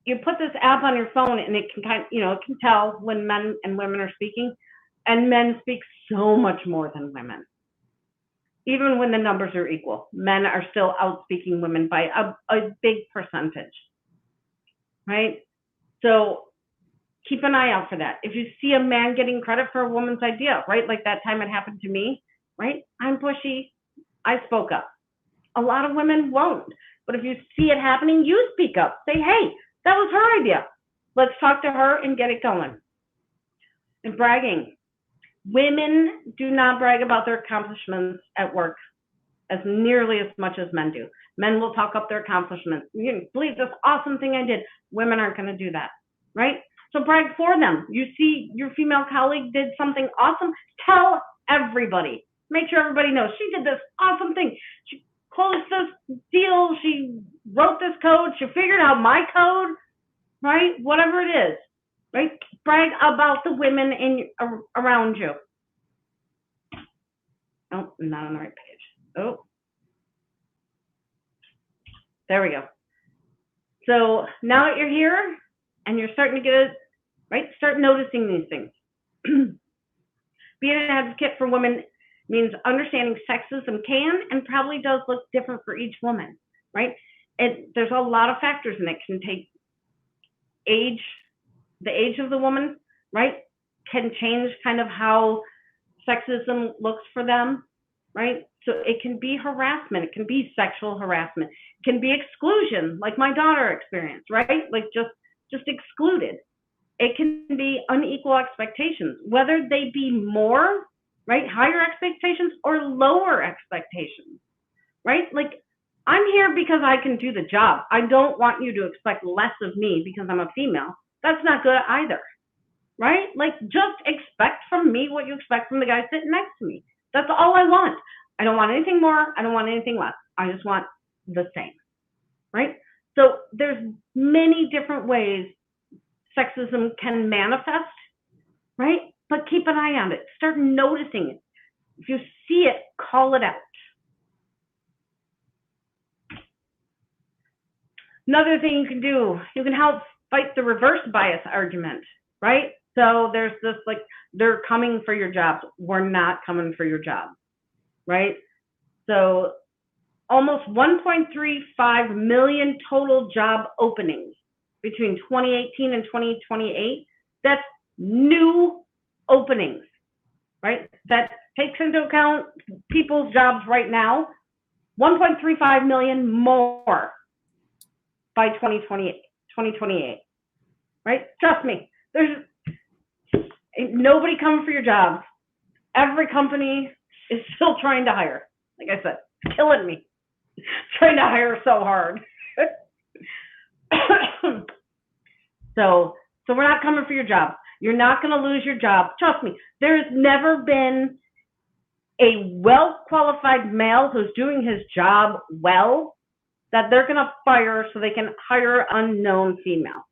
you put this app on your phone and it can it can tell when men and women are speaking. And men speak so much more than women. Even when the numbers are equal, men are still outspeaking women by a big percentage, right? So keep an eye out for that. If you see a man getting credit for a woman's idea, right? Like that time it happened to me, right? I'm pushy. I spoke up. A lot of women won't. But if you see it happening, you speak up. Say, hey, that was her idea. Let's talk to her and get it going. And bragging. Women do not brag about their accomplishments at work as nearly as much as men do. Men will talk up their accomplishments. You can believe this awesome thing I did. Women aren't going to do that, right? So brag for them. You see your female colleague did something awesome, tell everybody. Make sure everybody knows she did this awesome thing. She closed this deal. She wrote this code. She figured out my code, right? Whatever it is, right? Brag about the women around you. Oh, I'm not on the right page. Oh, there we go. So now that you're here and you're starting to get it, right? Start noticing these things. Being an advocate for women means understanding sexism can and probably does look different for each woman, right? There's a lot of factors in it. Can take age, the age of the woman, right? Can change kind of how sexism looks for them, right? So it can be harassment. It can be sexual harassment. It can be exclusion, like my daughter experienced, right? Like just excluded. It can be unequal expectations, whether they be more, right? Higher expectations or lower expectations, right? Like I'm here because I can do the job. I don't want you to expect less of me because I'm a female. That's not good either, right? Like just expect from me what you expect from the guy sitting next to me. That's all I want. I don't want anything more. I don't want anything less. I just want the same, right? So there's many different ways sexism can manifest, right? But keep an eye on it. Start noticing it. If you see it, call it out. Another thing you can do, you can help fight the reverse bias argument, right? So there's this like, they're coming for your jobs. We're not coming for your job, right? So almost 1.35 million total job openings between 2018 and 2028, that's new openings, right? That takes into account people's jobs right now, 1.35 million more by 2028, right? Trust me, there's nobody coming for your jobs. Every company is still trying to hire. Like I said, killing me, trying to hire so hard. So we're not coming for your job. You're not going to lose your job. Trust me, there's never been a well-qualified male who's doing his job well that they're going to fire so they can hire unknown female,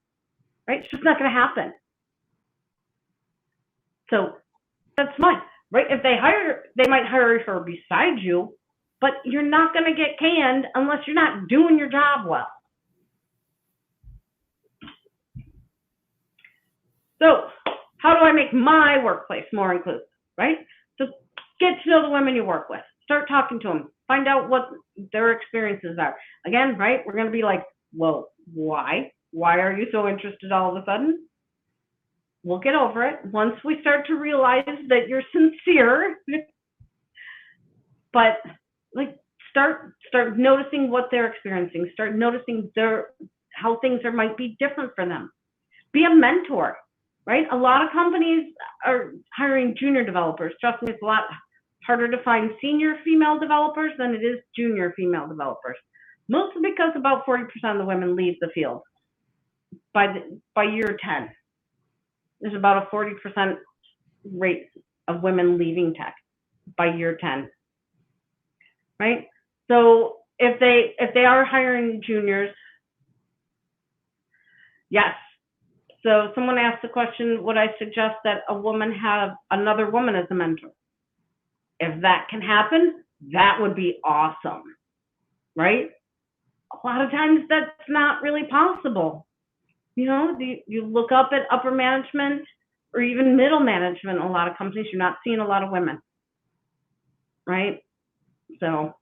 right? It's just not going to happen. So that's fine, right? If they hire, they might hire her beside you, but you're not going to get canned unless you're not doing your job well. So how do I make my workplace more inclusive, right? So get to know the women you work with. Start talking to them. Find out what their experiences are. Again, right, we're going to be like, well, why? Why are you so interested all of a sudden? We'll get over it once we start to realize that you're sincere. But like, start noticing what they're experiencing. Start noticing how things might be different for them. Be a mentor, right? A lot of companies are hiring junior developers. Trust me, it's a lot harder to find senior female developers than it is junior female developers. Mostly because about 40% of the women leave the field by year 10. There's about a 40% rate of women leaving tech by year 10, right? So if they are hiring juniors, yes. So someone asked the question, would I suggest that a woman have another woman as a mentor? If that can happen, that would be awesome, right? A lot of times that's not really possible. You know, you look up at upper management or even middle management, a lot of companies, you're not seeing a lot of women, right? So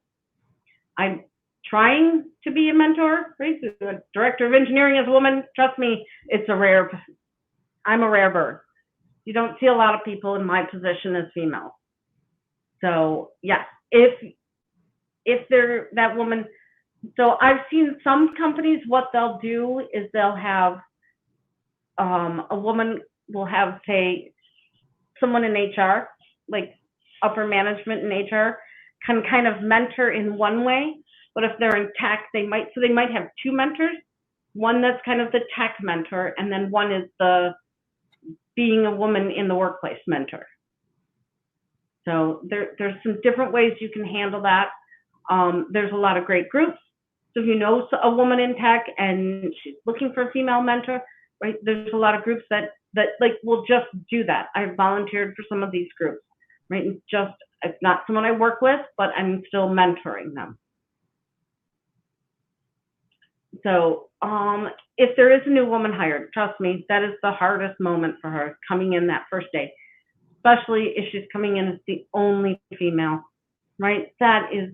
I'm trying to be a mentor, right? The director of engineering as a woman, trust me, I'm a rare bird. You don't see a lot of people in my position as female. So yes, if they're that woman, so I've seen some companies, what they'll do is they'll have a woman will have, say, someone in HR, like upper management in HR, can kind of mentor in one way, but if they're in tech, they might have two mentors, one that's kind of the tech mentor, and then one is the being a woman in the workplace mentor. So there's some different ways you can handle that. There's a lot of great groups. So if you know a woman in tech and she's looking for a female mentor, right? There's a lot of groups that like will just do that. I've volunteered for some of these groups, right? And it's not someone I work with, but I'm still mentoring them. So if there is a new woman hired, trust me, that is the hardest moment for her, coming in that first day, especially if she's coming in as the only female, right? That is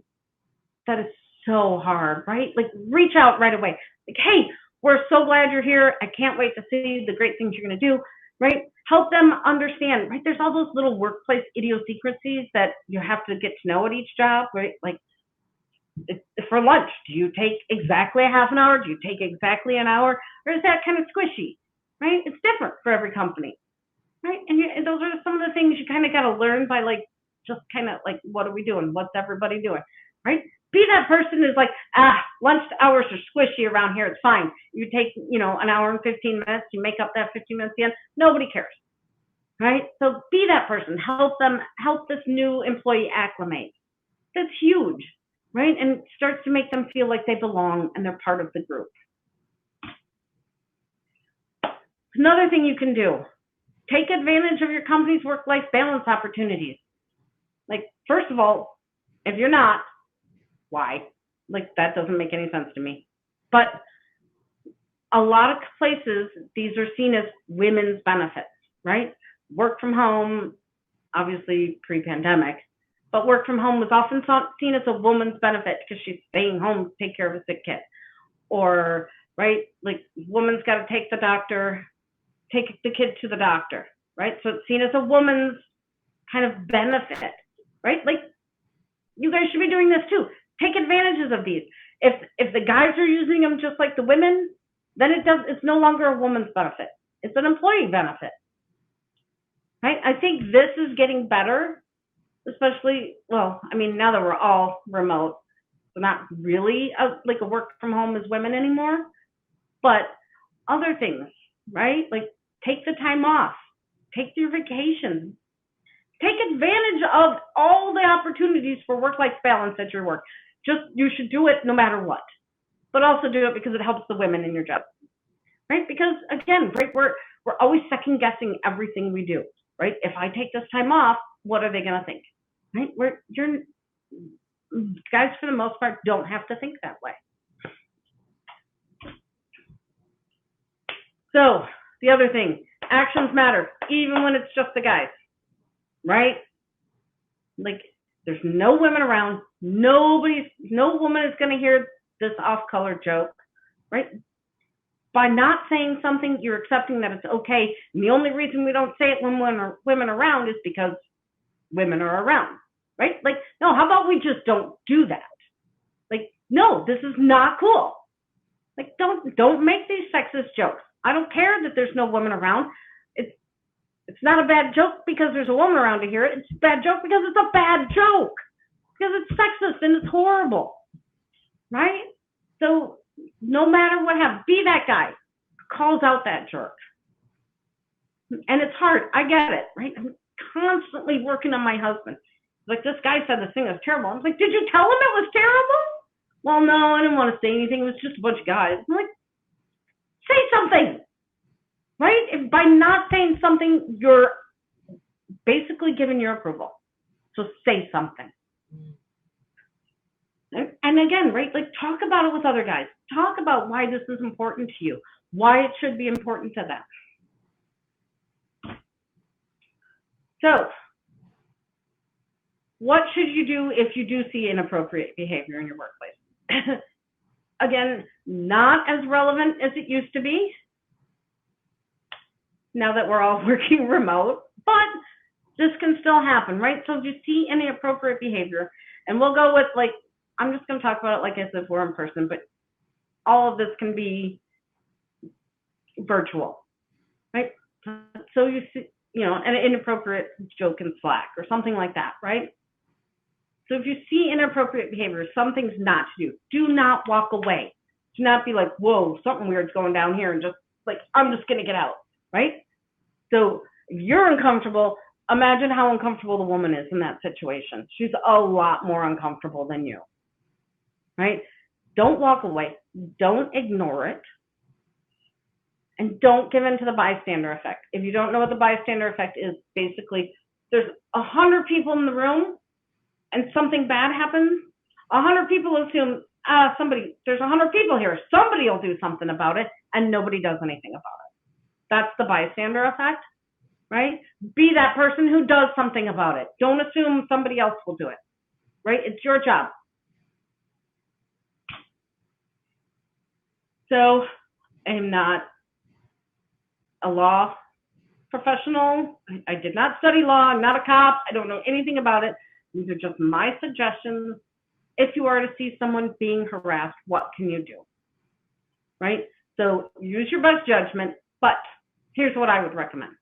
so hard, right? Like, reach out right away. Like, hey, we're so glad you're here. I can't wait to see the great things you're going to do, right? Help them understand, right? There's all those little workplace idiosyncrasies that you have to get to know at each job, right? Like, for lunch, do you take exactly a half an hour? Do you take exactly an hour? Or is that kind of squishy, right? It's different for every company, right? And those are some of the things you kind of got to learn by, like, just kind of like, what are we doing? What's everybody doing, right? Be that person who's like, lunch hours are squishy around here. It's fine. You take, an hour and 15 minutes. You make up that 15 minutes at the end. Nobody cares, right? So be that person. Help this new employee acclimate. That's huge, right? And it starts to make them feel like they belong and they're part of the group. Another thing you can do, take advantage of your company's work-life balance opportunities. Like, first of all, if you're not, why? Like, that doesn't make any sense to me. But a lot of places, these are seen as women's benefits, right? Work from home, obviously pre-pandemic, but work from home was often seen as a woman's benefit because she's staying home to take care of a sick kid. Or, right? Like, woman's got to take the kid to the doctor, right? So it's seen as a woman's kind of benefit, right? Like, you guys should be doing this too. Take advantages of these. If the guys are using them just like the women, then it's no longer a woman's benefit. It's an employee benefit, right? I think this is getting better, especially, well, I mean, now that we're all remote, we're not really like a work from home as women anymore, but other things, right? Like, take the time off, take your vacation, take advantage of all the opportunities for work-life balance at your work. You should do it no matter what, but also do it because it helps the women in your job, right? Because again, right, we're always second guessing everything we do, right? If I take this time off, what are they going to think, right? Guys, for the most part, don't have to think that way. So the other thing, actions matter, even when it's just the guys, right? Like, there's no women around. No woman is going to hear this off-color joke, right? By not saying something, you're accepting that it's okay. And the only reason we don't say it when women are around is because women are around, right? Like, no, how about we just don't do that? Like, no, this is not cool. Like, don't make these sexist jokes. I don't care that there's no woman around. It's not a bad joke because there's a woman around to hear it. It's a bad joke because it's a bad joke. Because it's sexist and it's horrible, right? So no matter what happens, be that guy who calls out that jerk. And it's hard. I get it, right? I'm constantly working on my husband. Like, this guy said this thing was terrible. I was like, did you tell him it was terrible? Well, no, I didn't want to say anything. It was just a bunch of guys. I'm like, say something, right? If by not saying something, you're basically giving your approval. So say something. And again, right, like, talk about it with other guys. Talk about why this is important to you, why it should be important to them. So, what should you do if you do see inappropriate behavior in your workplace? Again, not as relevant as it used to be now that we're all working remote, but this can still happen, right? So if you see inappropriate behavior, and we'll go with, like, I'm just going to talk about it like as if we're in person, but all of this can be virtual, right? So you see, an inappropriate joke in Slack or something like that, right? So if you see inappropriate behavior, something's not to do. Do not walk away. Do not be like, whoa, something weird's going down here, and just like, I'm just going to get out, right? So if you're uncomfortable, imagine how uncomfortable the woman is in that situation. She's a lot more uncomfortable than you, right? Don't walk away. Don't ignore it. And don't give in to the bystander effect. If you don't know what the bystander effect is, basically, there's 100 people in the room and something bad happens. 100 people assume, there's 100 people here. Somebody will do something about it, and nobody does anything about it. That's the bystander effect, right? Be that person who does something about it. Don't assume somebody else will do it, right? It's your job. So I am not a law professional. I did not study law. I'm not a cop. I don't know anything about it. These are just my suggestions. If you are to see someone being harassed, what can you do, right? So use your best judgment, but here's what I would recommend.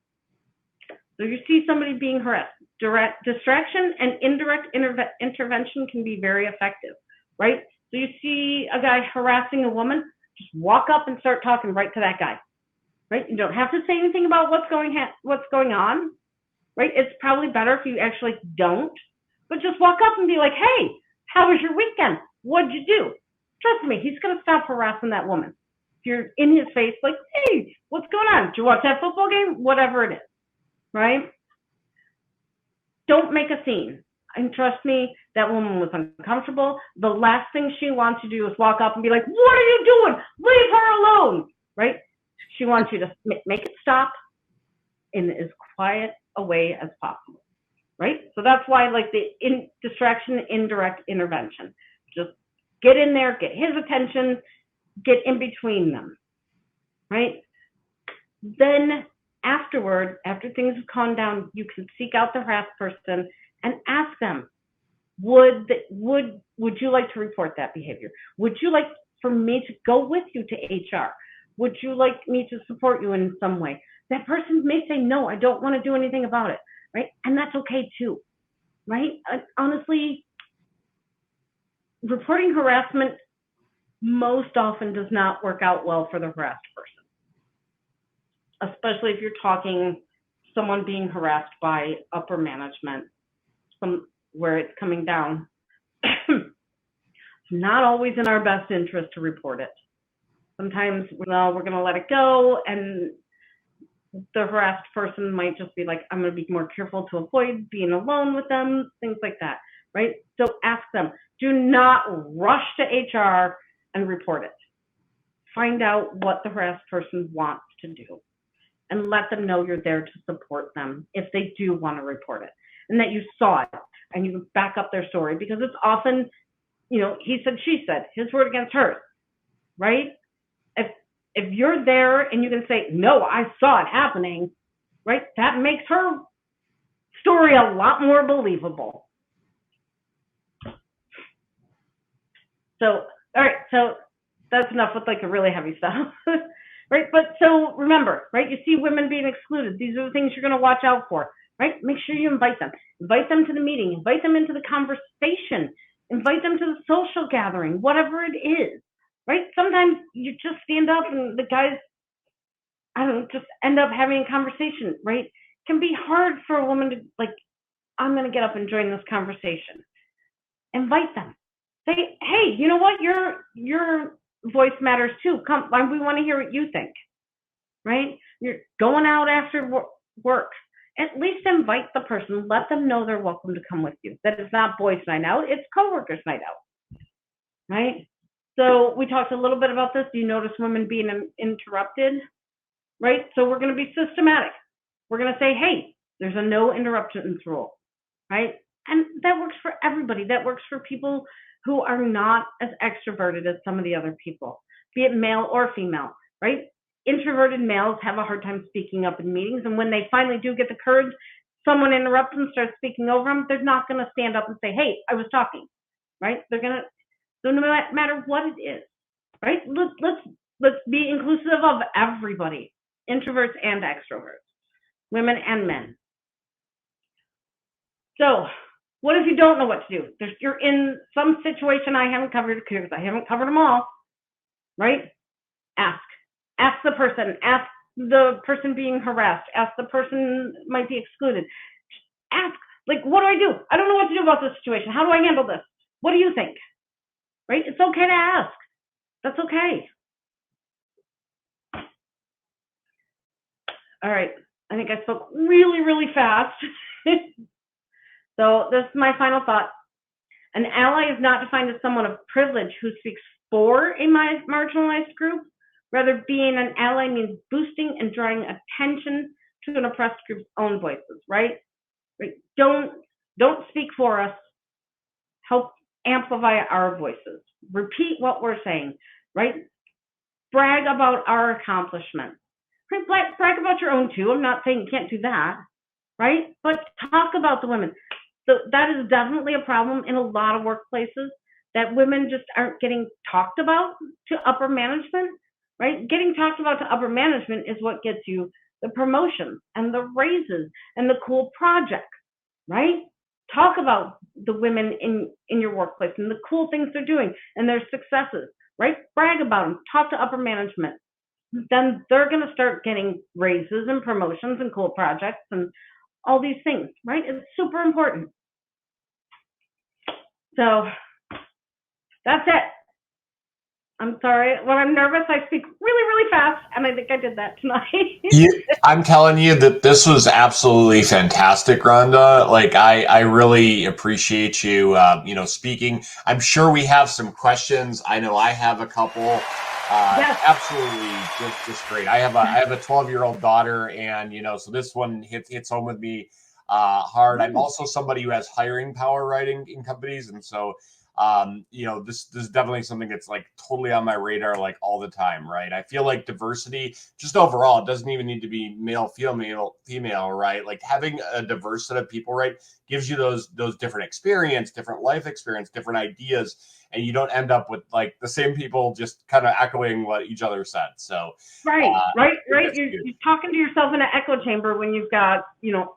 So you see somebody being harassed, direct distraction and indirect intervention can be very effective, right? So you see a guy harassing a woman, just walk up and start talking right to that guy, right? You don't have to say anything about what's going on, right? It's probably better if you actually don't, but just walk up and be like, hey, how was your weekend? What'd you do? Trust me, he's going to stop harassing that woman. If you're in his face, like, hey, what's going on? Did you watch that football game? Whatever it is, right? Don't make a scene. And trust me, that woman was uncomfortable. The last thing she wants you to do is walk up and be like, what are you doing? Leave her alone, right? She wants you to make it stop in as quiet a way as possible, right? So that's why, like, the distraction, indirect intervention. Just get in there, get his attention, get in between them, right? Then afterward, after things have calmed down, you can seek out the harassed person and ask them, would you like to report that behavior? Would you like for me to go with you to HR? Would you like me to support you in some way? That person may say, no, I don't want to do anything about it, right? And that's okay too, right? Honestly, reporting harassment most often does not work out well for the harassed person, especially if you're talking someone being harassed by upper management, where it's coming down. It's not always in our best interest to report it. Sometimes, well, we're going to let it go, and the harassed person might just be like, I'm going to be more careful to avoid being alone with them, things like that, right? So ask them. Do not rush to HR and report it. Find out what the harassed person wants to do and let them know you're there to support them if they do want to report it, and that you saw it and you back up their story, because it's often, he said, she said, his word against hers, right? If you're there and you can say, no, I saw it happening, right? That makes her story a lot more believable. So, all right, so that's enough with like the really heavy stuff, right? But so remember, right? You see women being excluded. These are the things you're going to watch out for, right? Make sure you invite them. Invite them to the meeting. Invite them into the conversation. Invite them to the social gathering, whatever it is. Right? Sometimes you just stand up and the guys, just end up having a conversation, right? It can be hard for a woman to like, I'm going to get up and join this conversation. Invite them. Say, hey, you know what? Your voice matters too. Come, we want to hear what you think, right? You're going out after work. At least invite the person. Let them know they're welcome to come with you. That it's not boys' night out. It's coworkers' night out, right? So we talked a little bit about this. Do you notice women being interrupted, right? So we're going to be systematic. We're going to say, hey, there's a no interruptions rule, right? And that works for everybody. That works for people who are not as extroverted as some of the other people, be it male or female, right? Introverted males have a hard time speaking up in meetings. And when they finally do get the courage, someone interrupts them, starts speaking over them, they're not going to stand up and say, hey, I was talking, right? They're going to, so no matter what it is, right? Let's be inclusive of everybody, introverts and extroverts, women and men. So what if you don't know what to do? You're in some situation I haven't covered, because I haven't covered them all, right? Ask the person, ask the person being harassed, ask the person might be excluded. Ask, like, what do I do? I don't know what to do about this situation. How do I handle this? What do you think? Right? It's okay to ask. That's okay. All right. I think I spoke really, really fast. So this is my final thought. An ally is not defined as someone of privilege who speaks for a marginalized group. Rather, being an ally means boosting and drawing attention to an oppressed group's own voices, right? Don't speak for us. Help amplify our voices. Repeat what we're saying, right? Brag about our accomplishments. Brag about your own too. I'm not saying you can't do that, right? But talk about the women. So that is definitely a problem in a lot of workplaces, that women just aren't getting talked about to upper management, right? Getting talked about to upper management is what gets you the promotions and the raises and the cool projects, right? Talk about the women in your workplace and the cool things they're doing and their successes, right? Brag about them. Talk to upper management. Then they're going to start getting raises and promotions and cool projects and all these things, right? It's super important. So that's it. I'm sorry. When I'm nervous, I speak really, really fast, and I think I did that tonight. I'm telling you that this was absolutely fantastic, Rhonda. Like, I really appreciate you, speaking. I'm sure we have some questions. I know I have a couple. Yes. Absolutely, just great. I have a 12-year-old daughter, and so this one hits home with me hard. I'm also somebody who has hiring power, right, in companies, and so This is definitely something that's like totally on my radar, like all the time, right? I feel like diversity, just overall, it doesn't even need to be male, female, right? Like having a diverse set of people, right, gives you those different experience, different life experience, different ideas, and you don't end up with like the same people just kind of echoing what each other said. So right. You're talking to yourself in an echo chamber when you've got,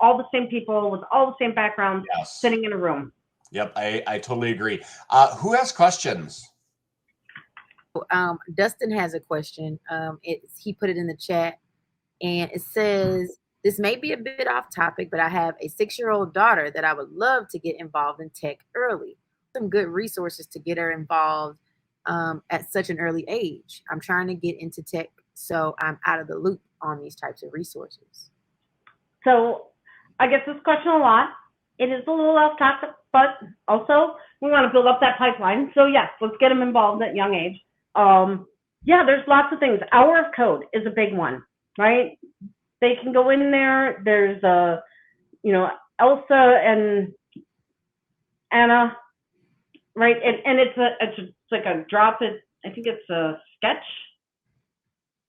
all the same people with all the same backgrounds sitting in a room. Yep, I totally agree. Who has questions? Dustin has a question. He put it in the chat, and it says, this may be a bit off topic, but I have a 6-year-old daughter that I would love to get involved in tech early. Some good resources to get her involved at such an early age. I'm trying to get into tech, so I'm out of the loop on these types of resources. So I get this question a lot. It is a little off topic, but also we want to build up that pipeline. So yes, let's get them involved at young age. There's lots of things. Hour of Code is a big one, right? They can go in there. There's Elsa and Anna, right? And it's like a drop it. I think it's a sketch,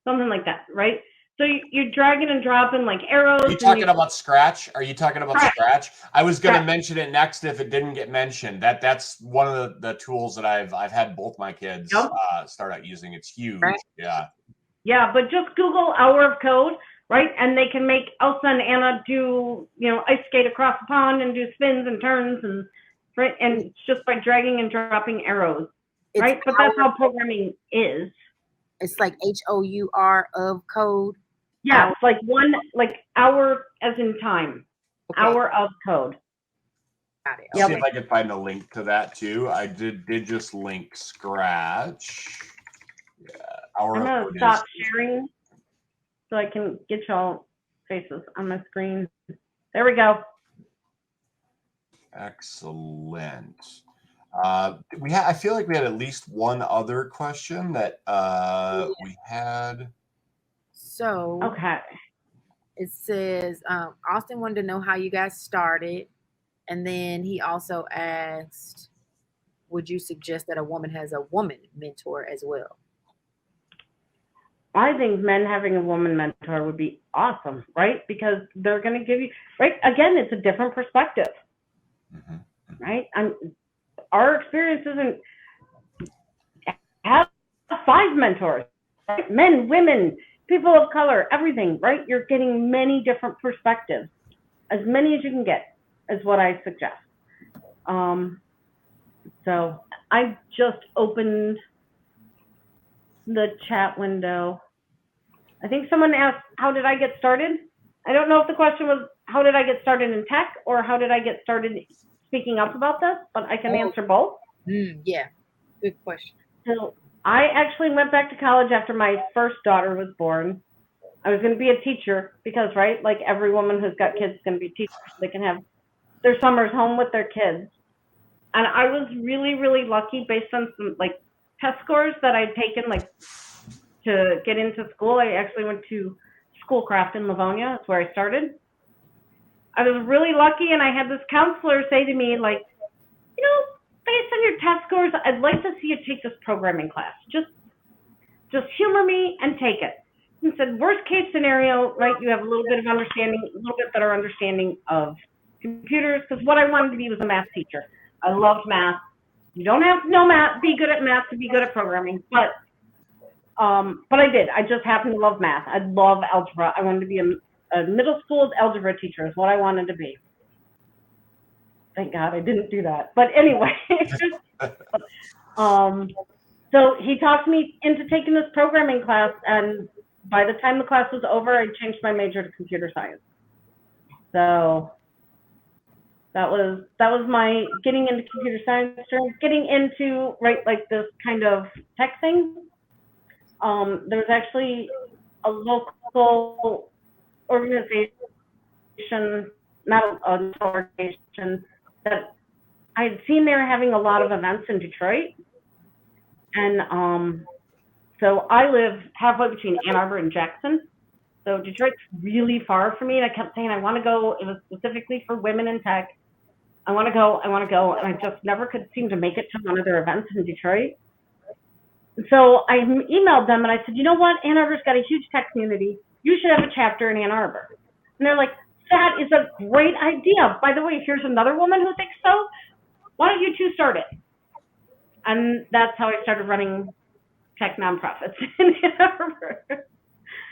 something like that, right? So you're dragging and dropping like arrows. Are you talking about Scratch? Scratch? I was going to mention it next if it didn't get mentioned. That's one of the tools that I've had both my kids start out using. It's huge. Right. Yeah. Yeah, but just Google Hour of Code, right? And they can make Elsa and Anna do, ice skate across the pond and do spins and turns and right. And it's just by dragging and dropping arrows, right? But that's how programming is. It's like HOUR of code. Yeah, it's like hour as in time. Okay. Hour of Code. Got it. I'll see if I can find a link to that too. I did just link Scratch. Yeah, I'm gonna stop sharing so I can get y'all faces on my screen. There we go. Excellent. I feel like we had at least one other question that we had. So okay, it says Austin wanted to know how you guys started, and then he also asked, would you suggest that a woman has a woman mentor as well? I think men having a woman mentor would be awesome, right? Because they're going to give you, right? Again, it's a different perspective, right? Our experience isn't have 5 mentors, right? Men, women, people of color, everything, right? You're getting many different perspectives, as many as you can get is what I suggest. So I just opened the chat window. I think someone asked, how did I get started? I don't know if the question was, how did I get started in tech or how did I get started speaking up about this, but I can answer both. Yeah, good question. So I actually went back to college after my first daughter was born. I was going to be a teacher because, right, like every woman who's got kids is going to be a teacher. So they can have their summers home with their kids. And I was really, really lucky based on some like test scores that I'd taken like to get into school. I actually went to Schoolcraft in Livonia. That's where I started. I was really lucky, and I had this counselor say to me, like, based on your test scores, I'd like to see you take this programming class. Just humor me and take it. He said, worst case scenario, right, you have a little bit of understanding, a little bit better understanding of computers, because what I wanted to be was a math teacher. I loved math. You don't have to know math, be good at math to be good at programming, but I did. I just happened to love math. I love algebra. I wanted to be a middle school algebra teacher is what I wanted to be. Thank God I didn't do that. But anyway, so he talked me into taking this programming class, and by the time the class was over, I changed my major to computer science. So that was my getting into computer science, getting into like this kind of tech thing. There's actually a local organization, not an organization, that I had seen they were having a lot of events in Detroit. And so I live halfway between Ann Arbor and Jackson. So Detroit's really far for me. And I kept saying, I want to go. It was specifically for women in tech. I want to go. And I just never could seem to make it to one of their events in Detroit. So I emailed them and I said, you know what? Ann Arbor's got a huge tech community. You should have a chapter in Ann Arbor. And they're like, that is a great idea. By the way, here's another woman who thinks so. Why don't you two start it? And that's how I started running tech nonprofits in Ann Arbor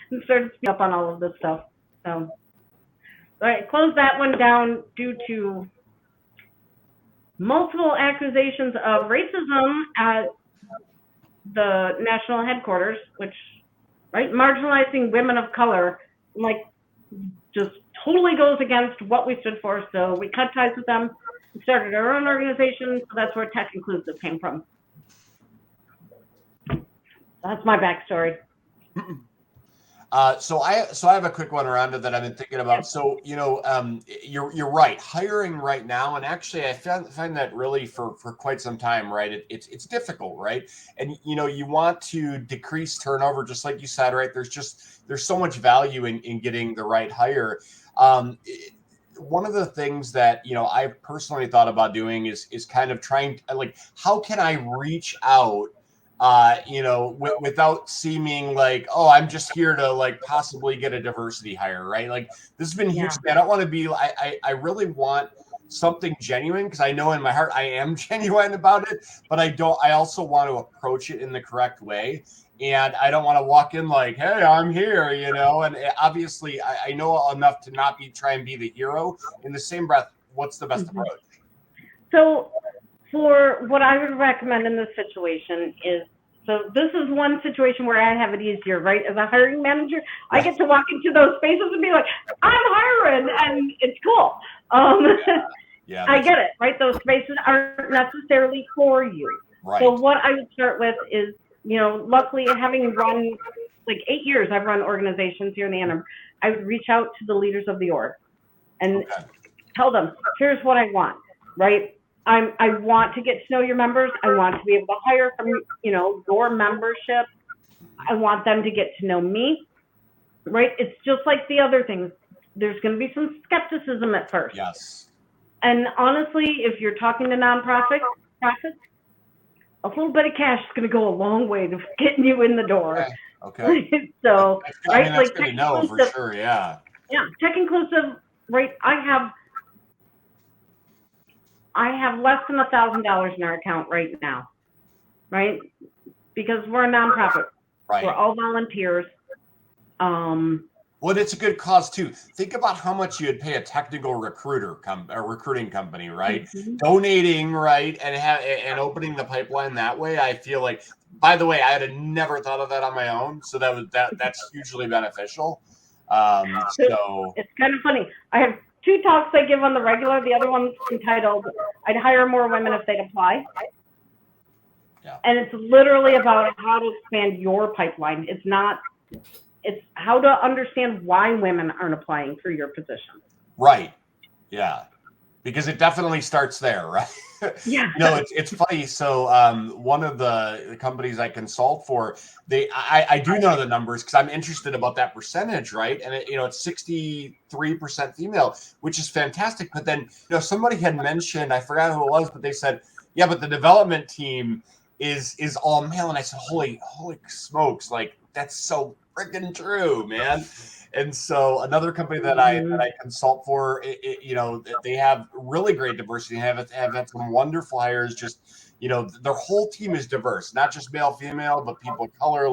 and started speaking up on all of this stuff. So I closed that one down due to multiple accusations of racism at the national headquarters, which, right, marginalizing women of color, like, just totally goes against what we stood for. So we cut ties with them and started our own organization. So that's where Tech Inclusive came from. That's my backstory. So I have a quick one, Rhonda, that I've been thinking about. So, you're right. Hiring right now, and actually I find that really for quite some time, right? It's difficult, right? And you want to decrease turnover, just like you said, right? There's so much value in getting the right hire. One of the things that I've personally thought about doing is kind of trying to, like, how can I reach out without seeming like, oh, I'm just here to like possibly get a diversity hire, right? Like, this has been huge. I don't want to be, I really want something genuine, because I know in my heart I am genuine about it, but I also want to approach it in the correct way. And I don't want to walk in like, hey, I'm here, and obviously I know enough to not try and be the hero. In the same breath, what's the best approach? So for what I would recommend in this situation is, so this is one situation where I have it easier, right? As a hiring manager, I get to walk into those spaces and be like, I'm hiring, and it's cool. Yeah, I get it, right? Those spaces aren't necessarily for you. Right. So what I would start with is, luckily having run like 8 years, I've run organizations here in the Ann Arbor. I would reach out to the leaders of the org and tell them, here's what I want, right? I want to get to know your members. I want to be able to hire from, your membership. I want them to get to know me, right? It's just like the other things. There's going to be some skepticism at first. Yes. And honestly, if you're talking to nonprofits, a little bit of cash is going to go a long way to getting you in the door. Okay. So, right? That's good to know for sure. Yeah. Yeah. Tech Inclusive, right? I have less than $1,000 in our account right now, right? Because we're a nonprofit. Right. We're all volunteers. Well, it's a good cause too. Think about how much you'd pay a technical recruiting company, right? Mm-hmm. Donating, right, and opening the pipeline that way. I feel like, by the way, I had never thought of that on my own, so that's hugely beneficial. So it's kind of funny. I have 2 talks I give on the regular. The other one's entitled, I'd hire more women if they'd apply. Yeah. And it's literally about how to expand your pipeline. It's how to understand why women aren't applying for your position. Right. Yeah. Because it definitely starts there, right? Yeah. It's funny. So one of the companies I consult for, I do know the numbers because I'm interested about that percentage, right? And it's 63% female, which is fantastic. But then somebody had mentioned, I forgot who it was, but they said, yeah, but the development team is all male. And I said, holy smokes, like that's so freaking true, man. And so another company that I consult for, they have really great diversity, have had some wonderful hires. Just, their whole team is diverse, not just male, female, but people of color,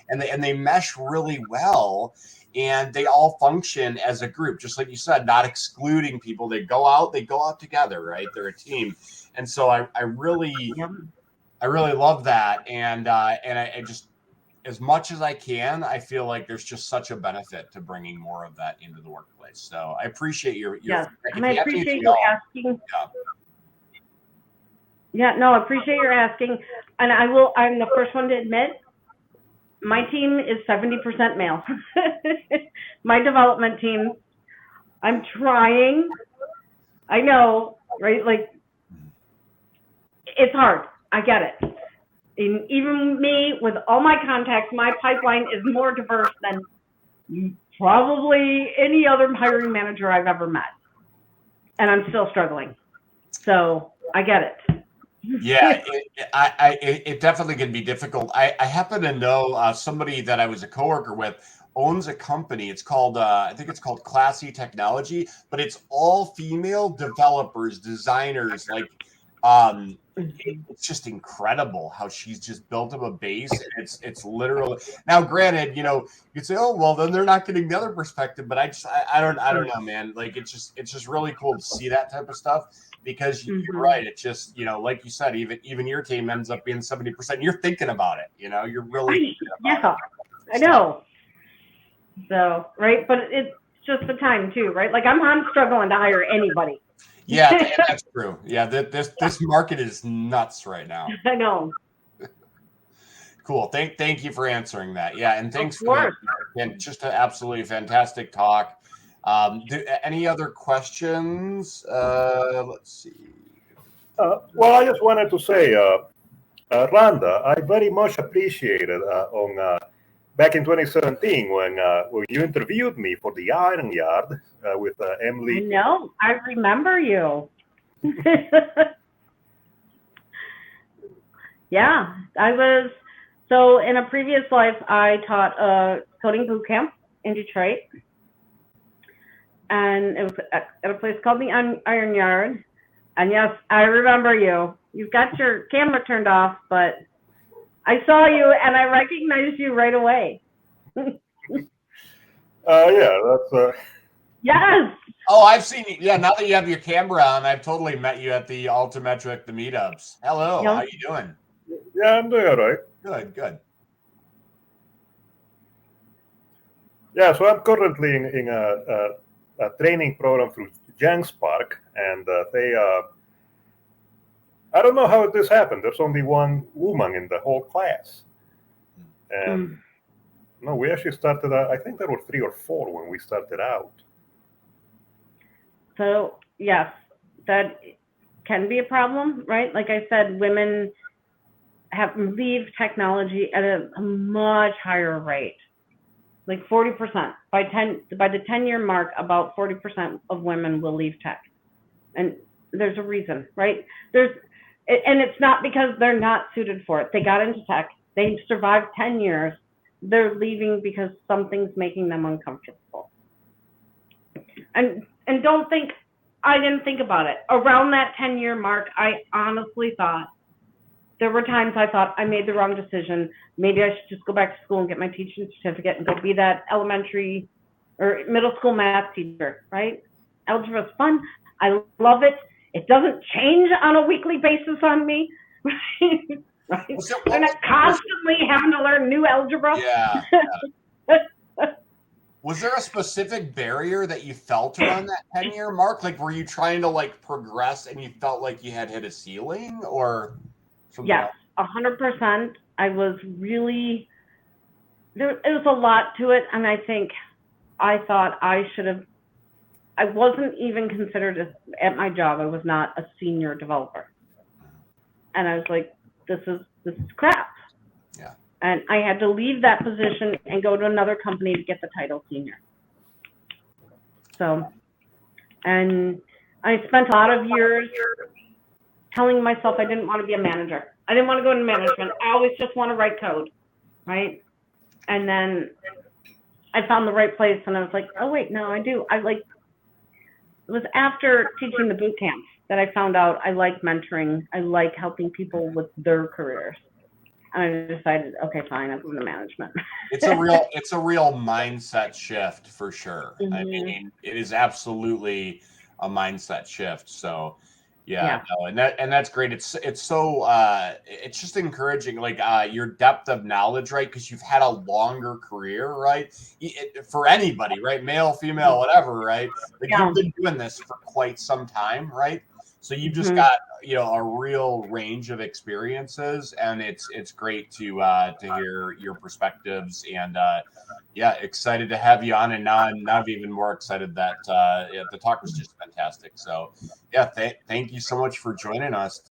and they mesh really well, and they all function as a group, just like you said, not excluding people. They go out together, right? They're a team. And so I really love that. And I just, as much as I can, I feel like there's just such a benefit to bringing more of that into the workplace. So I appreciate your yes, and I appreciate you asking. I appreciate your asking, and I'm the first one to admit, my team is 70% male. My development team, I'm trying. I know, right? Like, it's hard. I get it. And even me, with all my contacts, my pipeline is more diverse than probably any other hiring manager I've ever met. And I'm still struggling. So I get it. Yeah, it definitely can be difficult. I happen to know somebody that I was a coworker with owns a company. It's called I think it's called Classy Technology, but it's all female developers, designers. Like, it's just incredible how she's just built up a base. And it's literally now. Granted, you'd say, oh well, then they're not getting the other perspective. But I don't know, man. Like it's just really cool to see that type of stuff. Because you're right, it's just like you said, even your team ends up being 70%. You're thinking about it, you're really thinking about it. I know. So right, but it's just the time too, right? Like I'm struggling to hire anybody. Yeah, that's true. Yeah, this market is nuts right now. I know. Cool. Thank you for answering that. Yeah, and thanks for and just an absolutely fantastic talk. Any other questions? Let's see. Well, I just wanted to say, Rhonda, I very much appreciated back in 2017 when you interviewed me for the Iron Yard with Emily. No, I remember you. Yeah, I was. So in a previous life, I taught a coding boot camp in Detroit. And it was at a place called the Iron Yard. And yes, I remember you. You've got your camera turned off, but I saw you and I recognized you right away. Yeah, that's. Yes. Oh, I've seen you. Yeah, now that you have your camera on, I've totally met you at the Ultimetric, the meetups. Hello, How you doing? Yeah, I'm doing all right. Good. Yeah, so I'm currently in a training program through Spark, and they. I don't know how this happened. There's only one woman in the whole class, and no, we actually started. I think there were 3 or 4 when we started out. So yes, that can be a problem, right? Like I said, women leave technology at a much higher rate, like 40%. By the 10-year mark, about 40% of women will leave tech, and there's a reason, right? And it's not because they're not suited for it. They got into tech, they survived 10 years. They're leaving because something's making them uncomfortable. And don't think I didn't think about it. Around that 10-year mark, I honestly thought there were times I thought I made the wrong decision. Maybe I should just go back to school and get my teaching certificate and go be that elementary or middle school math teacher, right? Algebra is fun. I love it. It doesn't change on a weekly basis on me. Right? They're not constantly having to learn new algebra. Yeah. Was there a specific barrier that you felt around that 10-year mark? Like, were you trying to progress and you felt like you had hit a ceiling, or something? Yes, 100%. I was really it was a lot to it, and I thought I wasn't even considered at my job. I was not a senior developer, and I was like, this is crap. Yeah. And I had to leave that position and go to another company to get the title senior. So, and I spent a lot of years telling myself I didn't want to be a manager. I didn't want to go into management. I always just want to write code, right? And then I found the right place, and I was like, oh wait, no, I do. It was after teaching the boot camp that I found out I like mentoring. I like helping people with their careers. And I decided, okay, fine, I'm going to management. It's a real mindset shift for sure. Mm-hmm. I mean, it is absolutely a mindset shift. So yeah. No, and that's great. It's so it's just encouraging, like your depth of knowledge, right? Because you've had a longer career, right? For anybody, right? Male, female, whatever, right? Like you've been doing this for quite some time, right? So you've just got a real range of experiences, and it's great to hear your perspectives, and excited to have you on. And now I'm even more excited that the talk was just fantastic. So thank you so much for joining us